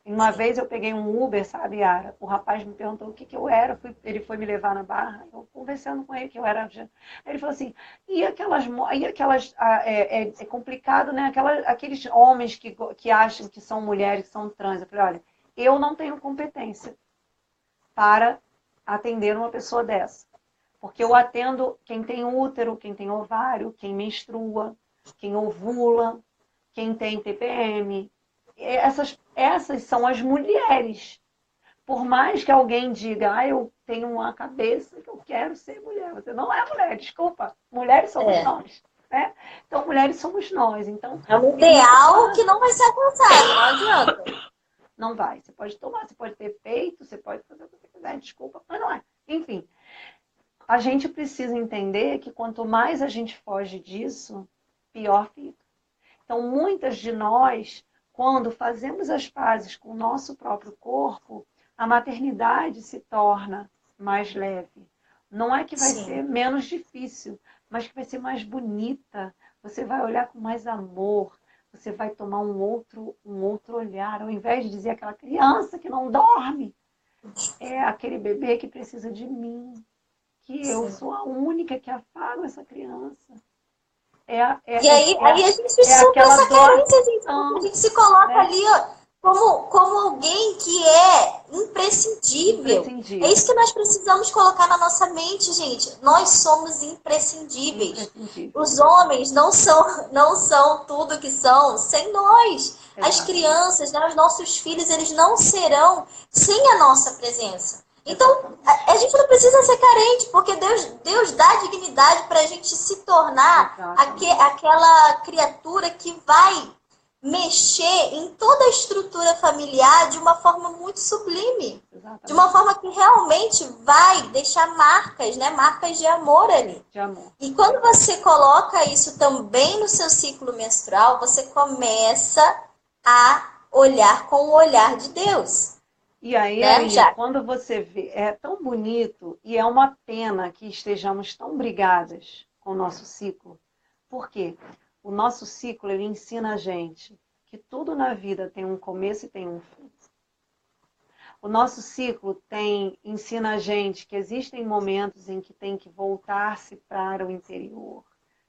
Uma vez eu peguei um Uber, sabe, Yara? O rapaz me perguntou o que que eu era. Ele foi me levar na Barra. Eu conversando com ele que eu era. Aí ele falou assim: é complicado, né? Aqueles homens que acham que são mulheres, que são trans. Eu falei: olha, eu não tenho competência para atender uma pessoa dessa. Porque eu atendo quem tem útero, quem tem ovário, quem menstrua, quem ovula, quem tem TPM. Essas são as mulheres. Por mais que alguém diga, eu tenho uma cabeça que eu quero ser mulher. Você não é mulher, desculpa. Mulheres somos nós. Né? Então, mulheres somos nós. Então, é um ideal que não vai ser alcançado, não adianta. Não vai. Você pode tomar, você pode ter peito, você pode fazer o que você quiser, desculpa, mas não é. Enfim, a gente precisa entender que quanto mais a gente foge disso, pior fica. Então, muitas de nós, quando fazemos as pazes com o nosso próprio corpo, a maternidade se torna mais leve. Não é que vai ser menos difícil, mas que vai ser mais bonita. Você vai olhar com mais amor, você vai tomar um outro olhar. Ao invés de dizer aquela criança que não dorme, é aquele bebê que precisa de mim, que eu sou a única que afago essa criança. E aí a gente supra essa carência, gente, porque a gente se coloca ali como alguém que é imprescindível. É isso que nós precisamos colocar na nossa mente, gente. Nós somos imprescindíveis. Os homens não são tudo que são sem nós. As crianças, né, os nossos filhos, eles não serão sem a nossa presença. Então, a gente não precisa ser carente, porque Deus dá dignidade para a gente se tornar aquela criatura que vai mexer em toda a estrutura familiar de uma forma muito sublime. Exatamente. De uma forma que realmente vai deixar marcas, né? Marcas de amor ali. De amor. E quando você coloca isso também no seu ciclo menstrual, você começa a olhar com o olhar de Deus. E aí, quando você vê, é tão bonito e é uma pena que estejamos tão brigadas com o nosso ciclo. Por quê? O nosso ciclo, ele ensina a gente que tudo na vida tem um começo e tem um fim. O nosso ciclo ensina a gente que existem momentos em que tem que voltar-se para o interior,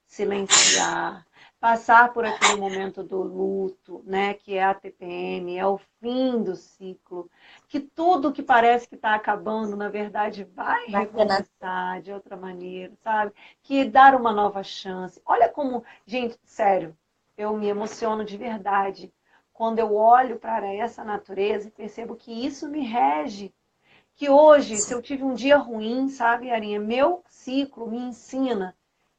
silenciar, passar por aquele momento do luto, né, que é a TPM, é o fim do ciclo, que tudo que parece que está acabando, na verdade, vai recomeçar de outra maneira, sabe? Que dar uma nova chance. Olha como, gente, sério, eu me emociono de verdade quando eu olho para essa natureza e percebo que isso me rege. Que hoje, se eu tive um dia ruim, sabe, Arinha, meu ciclo me ensina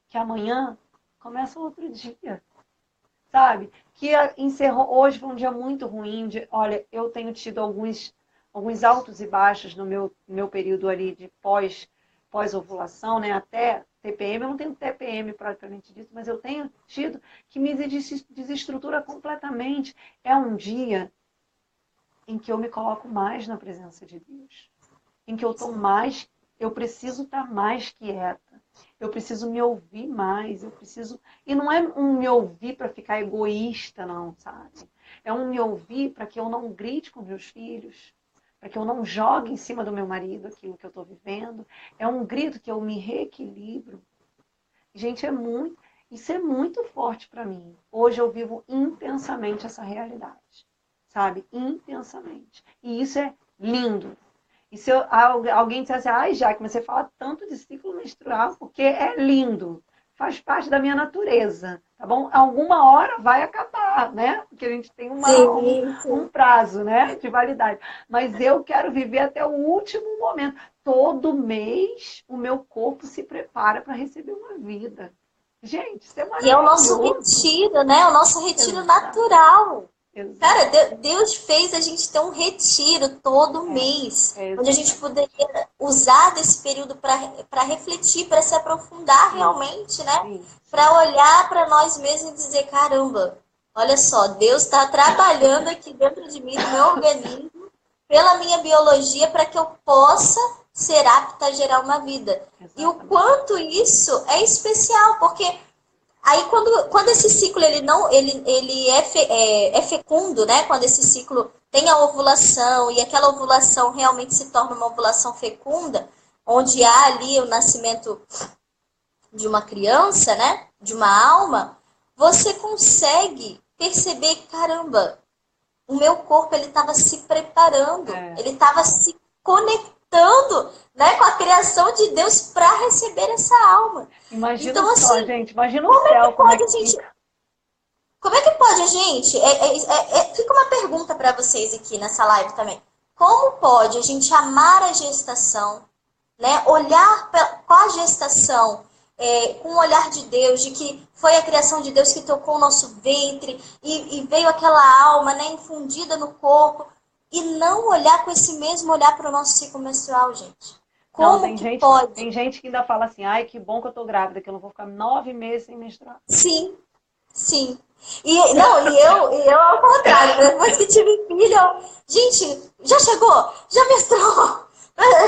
que amanhã começa outro dia, sabe? Que encerrou, hoje foi um dia muito ruim, olha, eu tenho tido alguns altos e baixos no meu período ali de pós-ovulação, né? Até TPM, eu não tenho TPM propriamente dito, mas eu tenho tido que me desestrutura completamente. É um dia em que eu me coloco mais na presença de Deus, em que eu preciso estar mais quieta. Eu preciso me ouvir mais, E não é um me ouvir para ficar egoísta, não, sabe? É um me ouvir para que eu não grite com meus filhos, para que eu não jogue em cima do meu marido aquilo que eu estou vivendo. É um grito que eu me reequilibro. Gente, isso é muito forte para mim. Hoje eu vivo intensamente essa realidade, sabe? Intensamente. E isso é lindo. E se alguém disser assim, ai, Jaque, mas você fala tanto de ciclo menstrual porque é lindo, faz parte da minha natureza, tá bom? Alguma hora vai acabar, né? Porque a gente tem um prazo, né, de validade. Mas eu quero viver até o último momento. Todo mês o meu corpo se prepara para receber uma vida. Gente, isso é maravilhoso. E é o nosso retiro, né? O nosso retiro natural. Cara, Deus fez a gente ter um retiro todo mês, onde a gente poderia usar desse período para refletir, para se aprofundar realmente, né? Para olhar para nós mesmos e dizer, caramba, olha só, Deus está trabalhando aqui dentro de mim, no meu organismo, pela minha biologia, para que eu possa ser apta a gerar uma vida. E o quanto isso é especial, porque Aí quando esse ciclo ele não ele é fecundo, né? Quando esse ciclo tem a ovulação e aquela ovulação realmente se torna uma ovulação fecunda, onde há ali o nascimento de uma criança, né? De uma alma, você consegue perceber, caramba, o meu corpo ele estava se preparando, ele estava se conectando, né, com a criação de Deus para receber essa alma. Imagina Então, só, assim, gente, imagina o céu, como é que fica. como é que pode a gente? Fica uma pergunta para vocês aqui nessa live também. Como pode a gente amar a gestação, né? Olhar com a gestação com o olhar de Deus, de que foi a criação de Deus que tocou o nosso ventre e veio aquela alma, né, infundida no corpo, e não olhar com esse mesmo olhar para o nosso ciclo menstrual, gente? Não, Como que pode? tem gente que ainda fala assim, ai, que bom que eu tô grávida, que eu não vou ficar 9 meses sem menstruar. Sim, sim. E eu ao contrário, depois que tive filho, gente, já chegou? Já menstruou?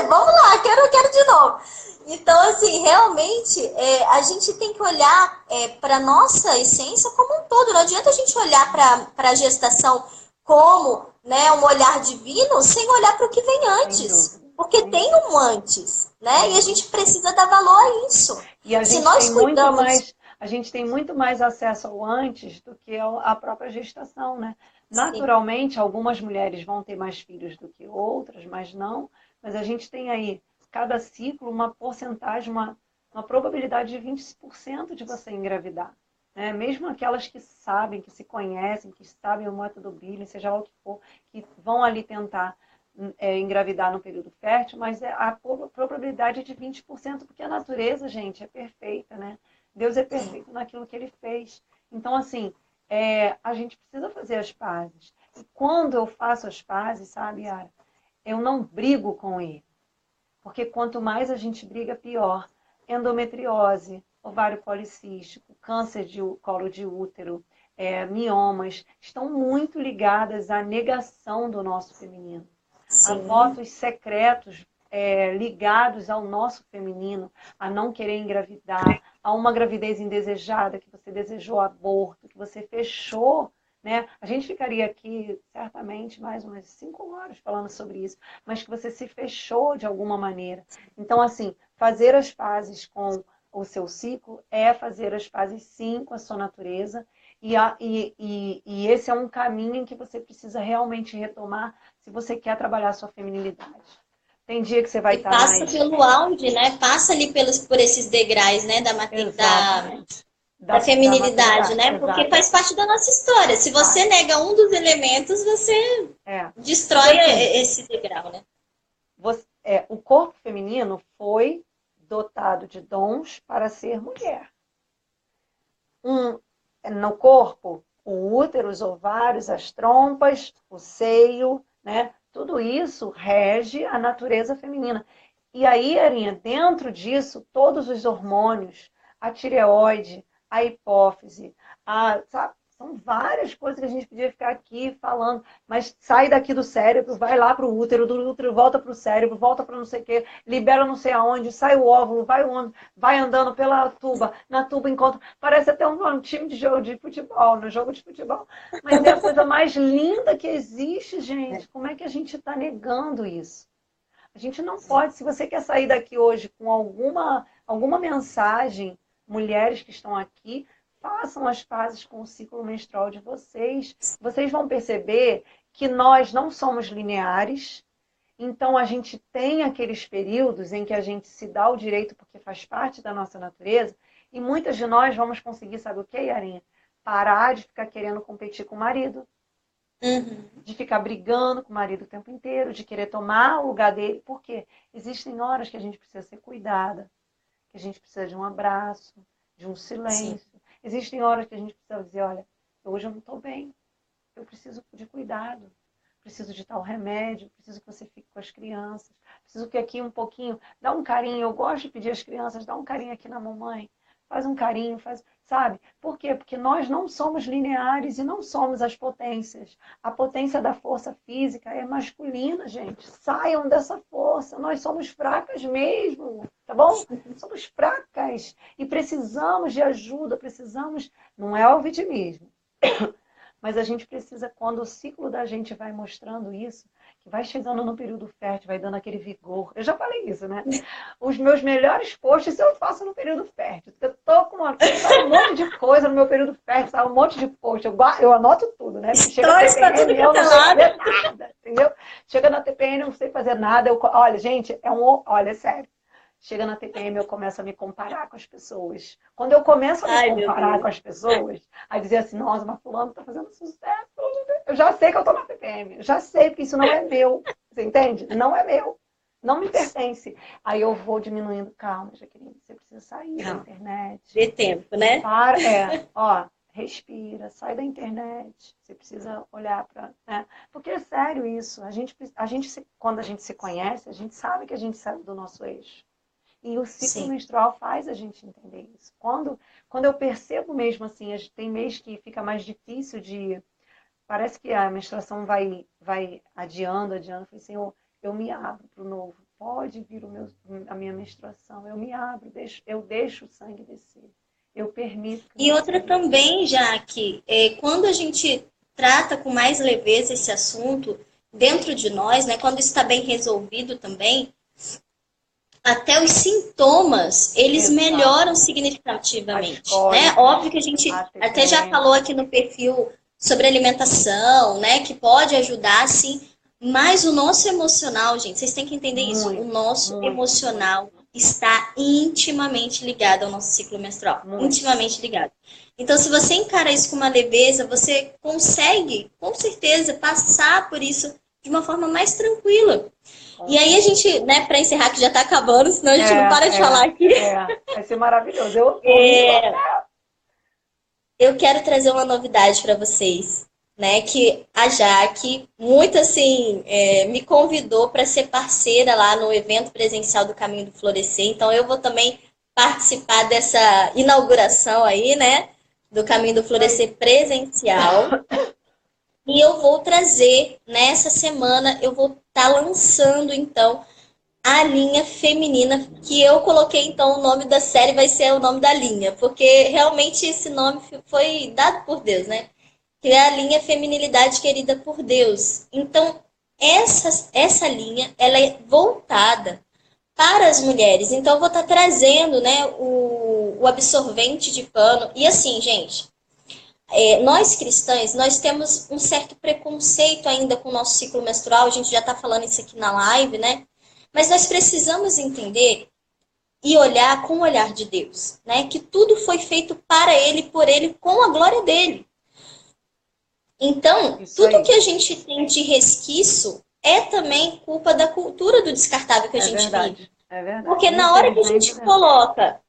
Vamos lá, quero de novo. Então, assim, realmente, a gente tem que olhar para a nossa essência como um todo. Não adianta a gente olhar para a gestação como, né, um olhar divino sem olhar para o que vem antes. Porque tem um antes, né? E a gente precisa dar valor a isso. E a Se gente nós tem muito cuidamos... mais, a gente tem muito mais acesso ao antes do que a própria gestação, né? Naturalmente, algumas mulheres vão ter mais filhos do que outras, mas não. Mas a gente tem aí, cada ciclo, uma porcentagem, uma probabilidade de 20% de você engravidar. Né? Mesmo aquelas que sabem, que se conhecem, que sabem o método Billing, seja lá o que for, que vão ali tentar engravidar no período fértil, mas a probabilidade é de 20%, porque a natureza, gente, é perfeita, né? Deus é perfeito naquilo que ele fez. Então, assim, a gente precisa fazer as pazes. E quando eu faço as pazes, sabe, Yara, eu não brigo com ele. Porque quanto mais a gente briga, pior. Endometriose, ovário policístico, câncer de colo de útero, miomas, estão muito ligadas à negação do nosso feminino. Sim. A votos secretos ligados ao nosso feminino, a não querer engravidar, a uma gravidez indesejada, que você desejou aborto, que você fechou, né? A gente ficaria aqui, certamente, mais umas 5 horas falando sobre isso, mas que você se fechou de alguma maneira. Então, assim, fazer as pazes com o seu ciclo é fazer as pazes, sim, com a sua natureza, e esse é um caminho em que você precisa realmente retomar se você quer trabalhar a sua feminilidade. Tem dia que você vai estar passa mais... pelo auge, né? Passa ali por esses degraus, né? Da feminilidade, né? Porque faz parte da nossa história. Se você nega um dos elementos, você destrói esse degrau, né? O corpo feminino foi dotado de dons para ser mulher. No corpo, o útero, os ovários, as trompas, o seio, né? Tudo isso rege a natureza feminina. E aí, Arinha, dentro disso, todos os hormônios, a tireoide, a hipófise, sabe? São várias coisas que a gente podia ficar aqui falando, mas sai daqui do cérebro, vai lá para o útero, do útero volta para o cérebro, volta para não sei o quê, libera não sei aonde, sai o óvulo, vai andando pela tuba, na tuba encontra... Parece até um time de jogo de futebol, no jogo de futebol. Mas é a coisa mais linda que existe, gente. Como é que a gente está negando isso? A gente não pode, se você quer sair daqui hoje com alguma mensagem, mulheres que estão aqui, façam as pazes com o ciclo menstrual de vocês. Vocês vão perceber que nós não somos lineares, então a gente tem aqueles períodos em que a gente se dá o direito, porque faz parte da nossa natureza, e muitas de nós vamos conseguir, sabe o que, Yarinha? Parar de ficar querendo competir com o marido. De ficar brigando com o marido o tempo inteiro, de querer tomar o lugar dele. Por quê? Existem horas que a gente precisa ser cuidada, que a gente precisa de um abraço, de um silêncio. Sim. Existem horas que a gente precisa dizer, olha, hoje eu não estou bem, eu preciso de cuidado, preciso de tal remédio, preciso que você fique com as crianças, preciso que aqui um pouquinho, dá um carinho, eu gosto de pedir às crianças, dá um carinho aqui na mamãe, faz um carinho, sabe? Por quê? Porque nós não somos lineares e não somos as potências. A potência da força física é masculina, gente. Saiam dessa força. Nós somos fracas mesmo, tá bom? Somos fracas e precisamos de ajuda, precisamos, não é o vitimismo, mas a gente precisa, quando o ciclo da gente vai mostrando isso, que vai chegando no período fértil, vai dando aquele vigor. Eu já falei isso, né? Os meus melhores posts eu faço no período fértil. Eu tô com um monte de coisa no meu período fértil, sabe? Um monte de post. Eu anoto tudo, né? Chega na TPM, eu não sei fazer nada, entendeu? Chega na TPM, eu não sei fazer nada. Olha, gente, olha, é sério. Chega na TPM, eu começo a me comparar com as pessoas. Quando eu começo a me comparar com as pessoas, aí dizer assim, nossa, mas fulano tá fazendo sucesso. Eu já sei que eu tô na TPM. Eu já sei que isso não é meu. Você entende? Não é meu. Não me pertence. Aí eu vou diminuindo. Calma, Jaqueline, você precisa sair da internet. Dê tempo, né? Respira, sai da internet. Você precisa olhar para... Né? Porque é sério isso. Quando a gente se conhece, a gente sabe que a gente sai do nosso eixo. E o ciclo menstrual faz a gente entender isso. Quando eu percebo mesmo assim, tem mês que fica mais difícil de... Parece que a menstruação vai adiando. Eu falei, Senhor, eu me abro para o novo. Pode vir a minha menstruação. Eu me abro, eu deixo o sangue descer. Eu permito. E outra também, Jaque, quando a gente trata com mais leveza esse assunto dentro de nós, né, quando está bem resolvido também, até os sintomas, eles melhoram significativamente, né? Óbvio que a gente até já falou aqui no perfil sobre alimentação, né? Que pode ajudar, sim. Mas o nosso emocional, gente, vocês têm que entender isso. O nosso emocional está intimamente ligado ao nosso ciclo menstrual. Intimamente ligado. Então, se você encara isso com uma leveza, você consegue, com certeza, passar por isso de uma forma mais tranquila. E aí a gente, né, para encerrar, que já está acabando, senão a gente não para de falar aqui. Vai ser maravilhoso. Eu quero trazer uma novidade para vocês, né, que a Jaque, muito assim, me convidou para ser parceira lá no evento presencial do Caminho do Florescer. Então eu vou também participar dessa inauguração aí, né, do Caminho do Florescer presencial. E eu vou trazer, nessa semana, eu vou estar lançando, então, a linha feminina, que eu coloquei, então, o nome da série vai ser o nome da linha, porque realmente esse nome foi dado por Deus, né? Que é a linha Feminilidade Querida por Deus. Então, essa linha, ela é voltada para as mulheres. Então, eu vou estar trazendo, né, o absorvente de pano. E assim, gente... nós cristãs, nós temos um certo preconceito ainda com o nosso ciclo menstrual, a gente já está falando isso aqui na live, né? Mas nós precisamos entender e olhar com o olhar de Deus, né? Que tudo foi feito para Ele, por Ele, com a glória dele. Então, tudo que a gente tem de resquício é também culpa da cultura do descartável que a gente vive. É verdade. Porque na hora que a gente coloca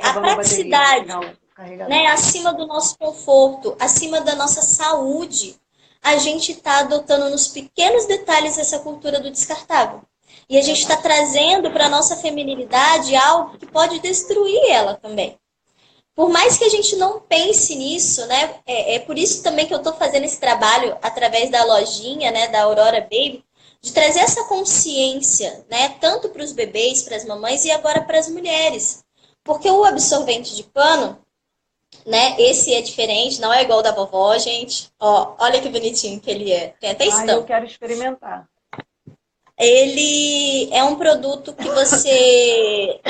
a praticidade... né, acima do nosso conforto, acima da nossa saúde, a gente está adotando nos pequenos detalhes essa cultura do descartável. E a gente está trazendo para a nossa feminilidade algo que pode destruir ela também. Por mais que a gente não pense nisso, né, é por isso também que eu estou fazendo esse trabalho através da lojinha, né, da Aurora Baby, de trazer essa consciência, né, tanto para os bebês, para as mamães e agora para as mulheres. Porque o absorvente de pano, né? Esse é diferente, não é igual da vovó, gente. Ó, olha que bonitinho que ele é. Tem até estampa. Eu quero experimentar. Ele é um produto que você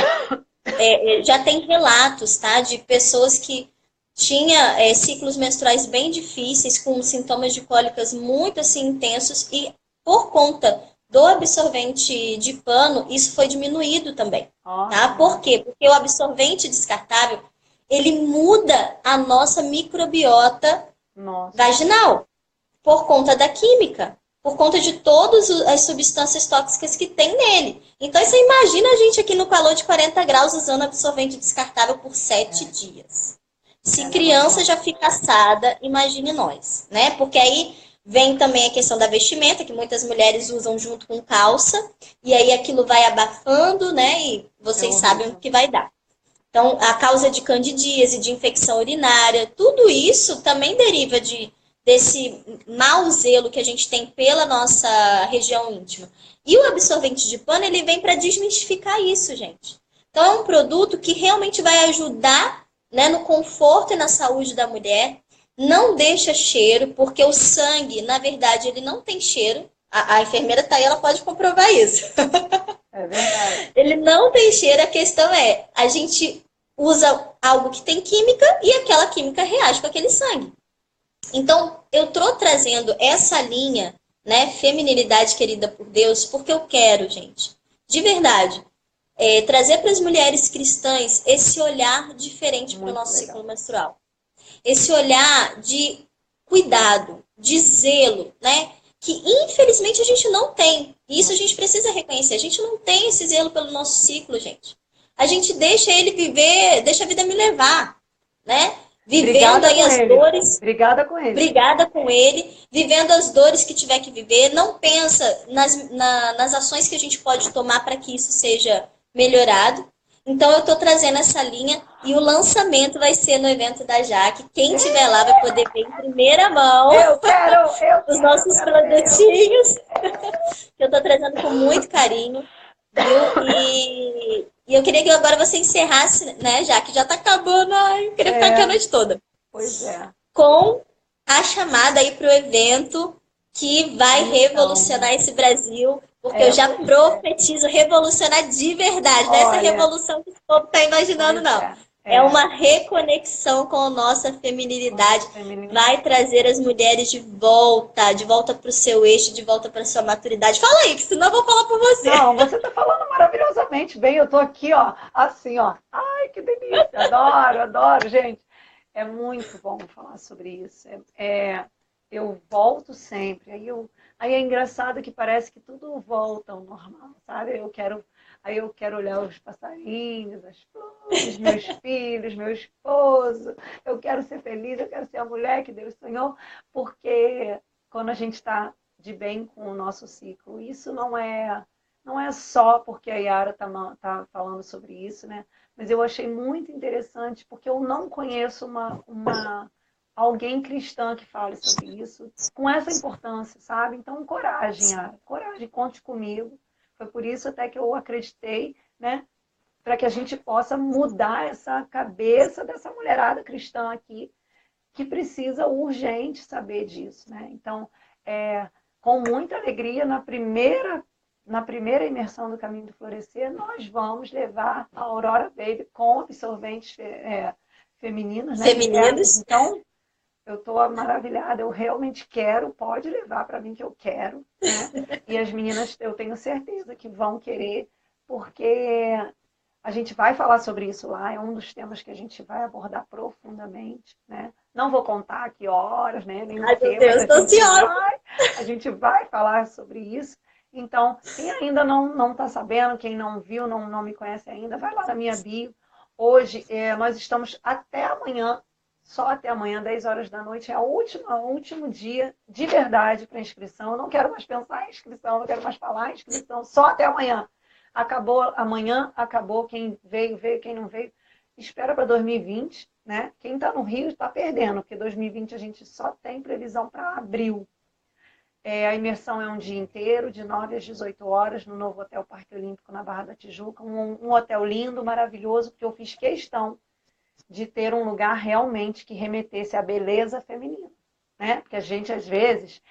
já tem relatos, tá? De pessoas que tinham ciclos menstruais bem difíceis, com sintomas de cólicas muito assim intensos e por conta do absorvente de pano, isso foi diminuído também, tá? Por quê? Porque o absorvente descartável ele muda a nossa microbiota vaginal por conta da química, por conta de todas as substâncias tóxicas que tem nele. Então, você imagina a gente aqui no calor de 40 graus usando absorvente descartável por 7 dias. Se criança já fica assada, imagine nós, né? Porque aí vem também a questão da vestimenta, que muitas mulheres usam junto com calça, e aí aquilo vai abafando, né? E vocês sabem o que vai dar. Então, a causa de candidíase, de infecção urinária, tudo isso também deriva desse mau zelo que a gente tem pela nossa região íntima. E o absorvente de pano, ele vem para desmistificar isso, gente. Então, é um produto que realmente vai ajudar, né, no conforto e na saúde da mulher. Não deixa cheiro, porque o sangue, na verdade, ele não tem cheiro. A enfermeira tá aí, ela pode comprovar isso. É verdade. Ele não tem cheiro, a questão é, a gente usa algo que tem química e aquela química reage com aquele sangue. Então, eu tô trazendo essa linha, né, feminilidade querida por Deus, porque eu quero, gente, de verdade, trazer para as mulheres cristãs esse olhar diferente para o nosso ciclo menstrual. Esse olhar de cuidado, de zelo, né? Que infelizmente a gente não tem. E isso a gente precisa reconhecer. A gente não tem esse zelo pelo nosso ciclo, gente. A gente deixa ele viver, deixa a vida me levar, né? Vivendo aí as dores. Brigada com ele. Brigada com ele, vivendo as dores que tiver que viver. Não pensa nas ações que a gente pode tomar para que isso seja melhorado. Então, eu estou trazendo essa linha e o lançamento vai ser no evento da Jaque. Quem estiver lá vai poder ver em primeira mão os nossos produtinhos. Que eu estou trazendo com muito carinho. Viu? E eu queria que agora você encerrasse, né, Jaque? Já está acabando. Ai, eu queria ficar aqui a noite toda. Pois é. Com a chamada aí para o evento que vai revolucionar esse Brasil. Porque eu já profetizo revolucionar de verdade. Não é essa revolução que o povo está imaginando, não. É uma reconexão com a nossa feminilidade. Vai trazer as mulheres de volta para o seu eixo, de volta para a sua maturidade. Fala aí, que senão eu vou falar por você. Não, você está falando maravilhosamente bem. Eu estou aqui, ó, assim, ó. Ai, que delícia. Adoro, adoro, gente. É muito bom falar sobre isso. Eu volto sempre. Aí é engraçado que parece que tudo volta ao normal, sabe? Aí eu quero olhar os passarinhos, as flores, meus filhos, meu esposo. Eu quero ser feliz, eu quero ser a mulher que Deus sonhou, porque quando a gente está de bem com o nosso ciclo, isso não é só porque a Yara tá falando sobre isso, né? Mas eu achei muito interessante, porque eu não conheço alguém cristã que fale sobre isso, com essa importância, sabe? Então, coragem, Yara, coragem, conte comigo. Foi por isso até que eu acreditei, né? Para que a gente possa mudar essa cabeça dessa mulherada cristã aqui, que precisa urgente saber disso, né? Então, com muita alegria, na primeira imersão do Caminho do Florescer, nós vamos levar a Aurora Baby com absorventes femininos, né? Femininos. Então, eu estou maravilhada, eu realmente quero, pode levar para mim que eu quero, né? E as meninas, eu tenho certeza que vão querer, porque a gente vai falar sobre isso lá, é um dos temas que a gente vai abordar profundamente, né? Não vou contar aqui horas, né? Nem Ai, meu Deus, tô ansiosa. A gente vai falar sobre isso. Então, quem ainda não está sabendo, quem não viu, não me conhece ainda, vai lá na minha bio. Hoje, nós estamos até amanhã, só até amanhã, 10 horas da noite, é o último dia de verdade para inscrição. Eu não quero mais pensar em inscrição, não quero mais falar em inscrição, só até amanhã. Acabou amanhã, acabou. Quem veio, quem não veio, espera para 2020, né? Quem está no Rio está perdendo, porque 2020 a gente só tem previsão para abril. A imersão é um dia inteiro, de 9 às 18 horas, no novo Hotel Parque Olímpico, na Barra da Tijuca. Um hotel lindo, maravilhoso, porque eu fiz questão de ter um lugar realmente que remetesse à beleza feminina, né? Porque a gente, às vezes,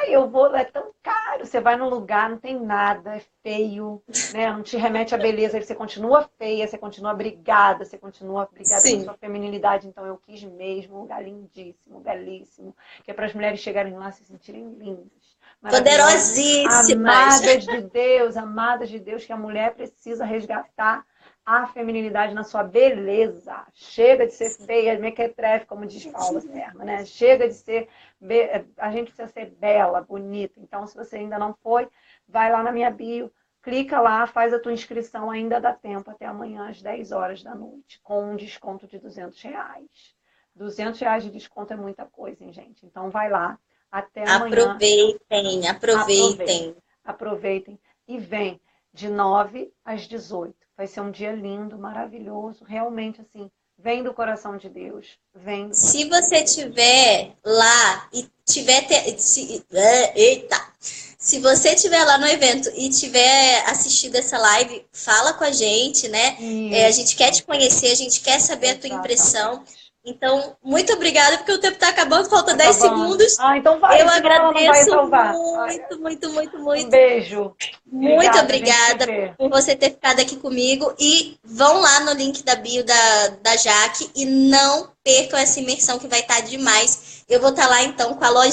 eu vou, é tão caro, você vai num lugar, não tem nada, é feio, né? Não te remete à beleza, você continua feia, você continua brigada com a sua feminilidade. Então, eu quis mesmo um lugar lindíssimo, belíssimo, que é para as mulheres chegarem lá e se sentirem lindas, poderosíssimas, amadas de Deus, que a mulher precisa resgatar a feminilidade na sua beleza. Chega de ser feia, mequetrefe, como diz Paula Serma, né? Chega de ser... A gente precisa ser bela, bonita. Então, se você ainda não foi, vai lá na minha bio, clica lá, faz a tua inscrição, ainda dá tempo, até amanhã às 10 horas da noite, com um desconto de R$200. R$200 de desconto é muita coisa, hein, gente? Então, vai lá, até amanhã. Aproveitem. Aproveitem e vem. de 9 às 18. Vai ser um dia lindo, maravilhoso, realmente assim, vem do coração de Deus. Vem do Se coração você de Deus. tiver lá e tiver. Eita! Se você estiver lá no evento e tiver assistido essa live, fala com a gente, né? A gente quer te conhecer, a gente quer saber a tua impressão. Exatamente. Então, muito obrigada, porque o tempo está acabando, falta Tá 10 acabando. segundos. Então vai, Eu senão ela não vai agradeço salvar. muito, muito, muito, Um muito. beijo. Muito Obrigada, a gente se obrigada vê. por você ter ficado aqui comigo. E vão lá no link da bio da Jaque e não percam essa imersão que vai estar demais. Eu vou estar lá então com a loja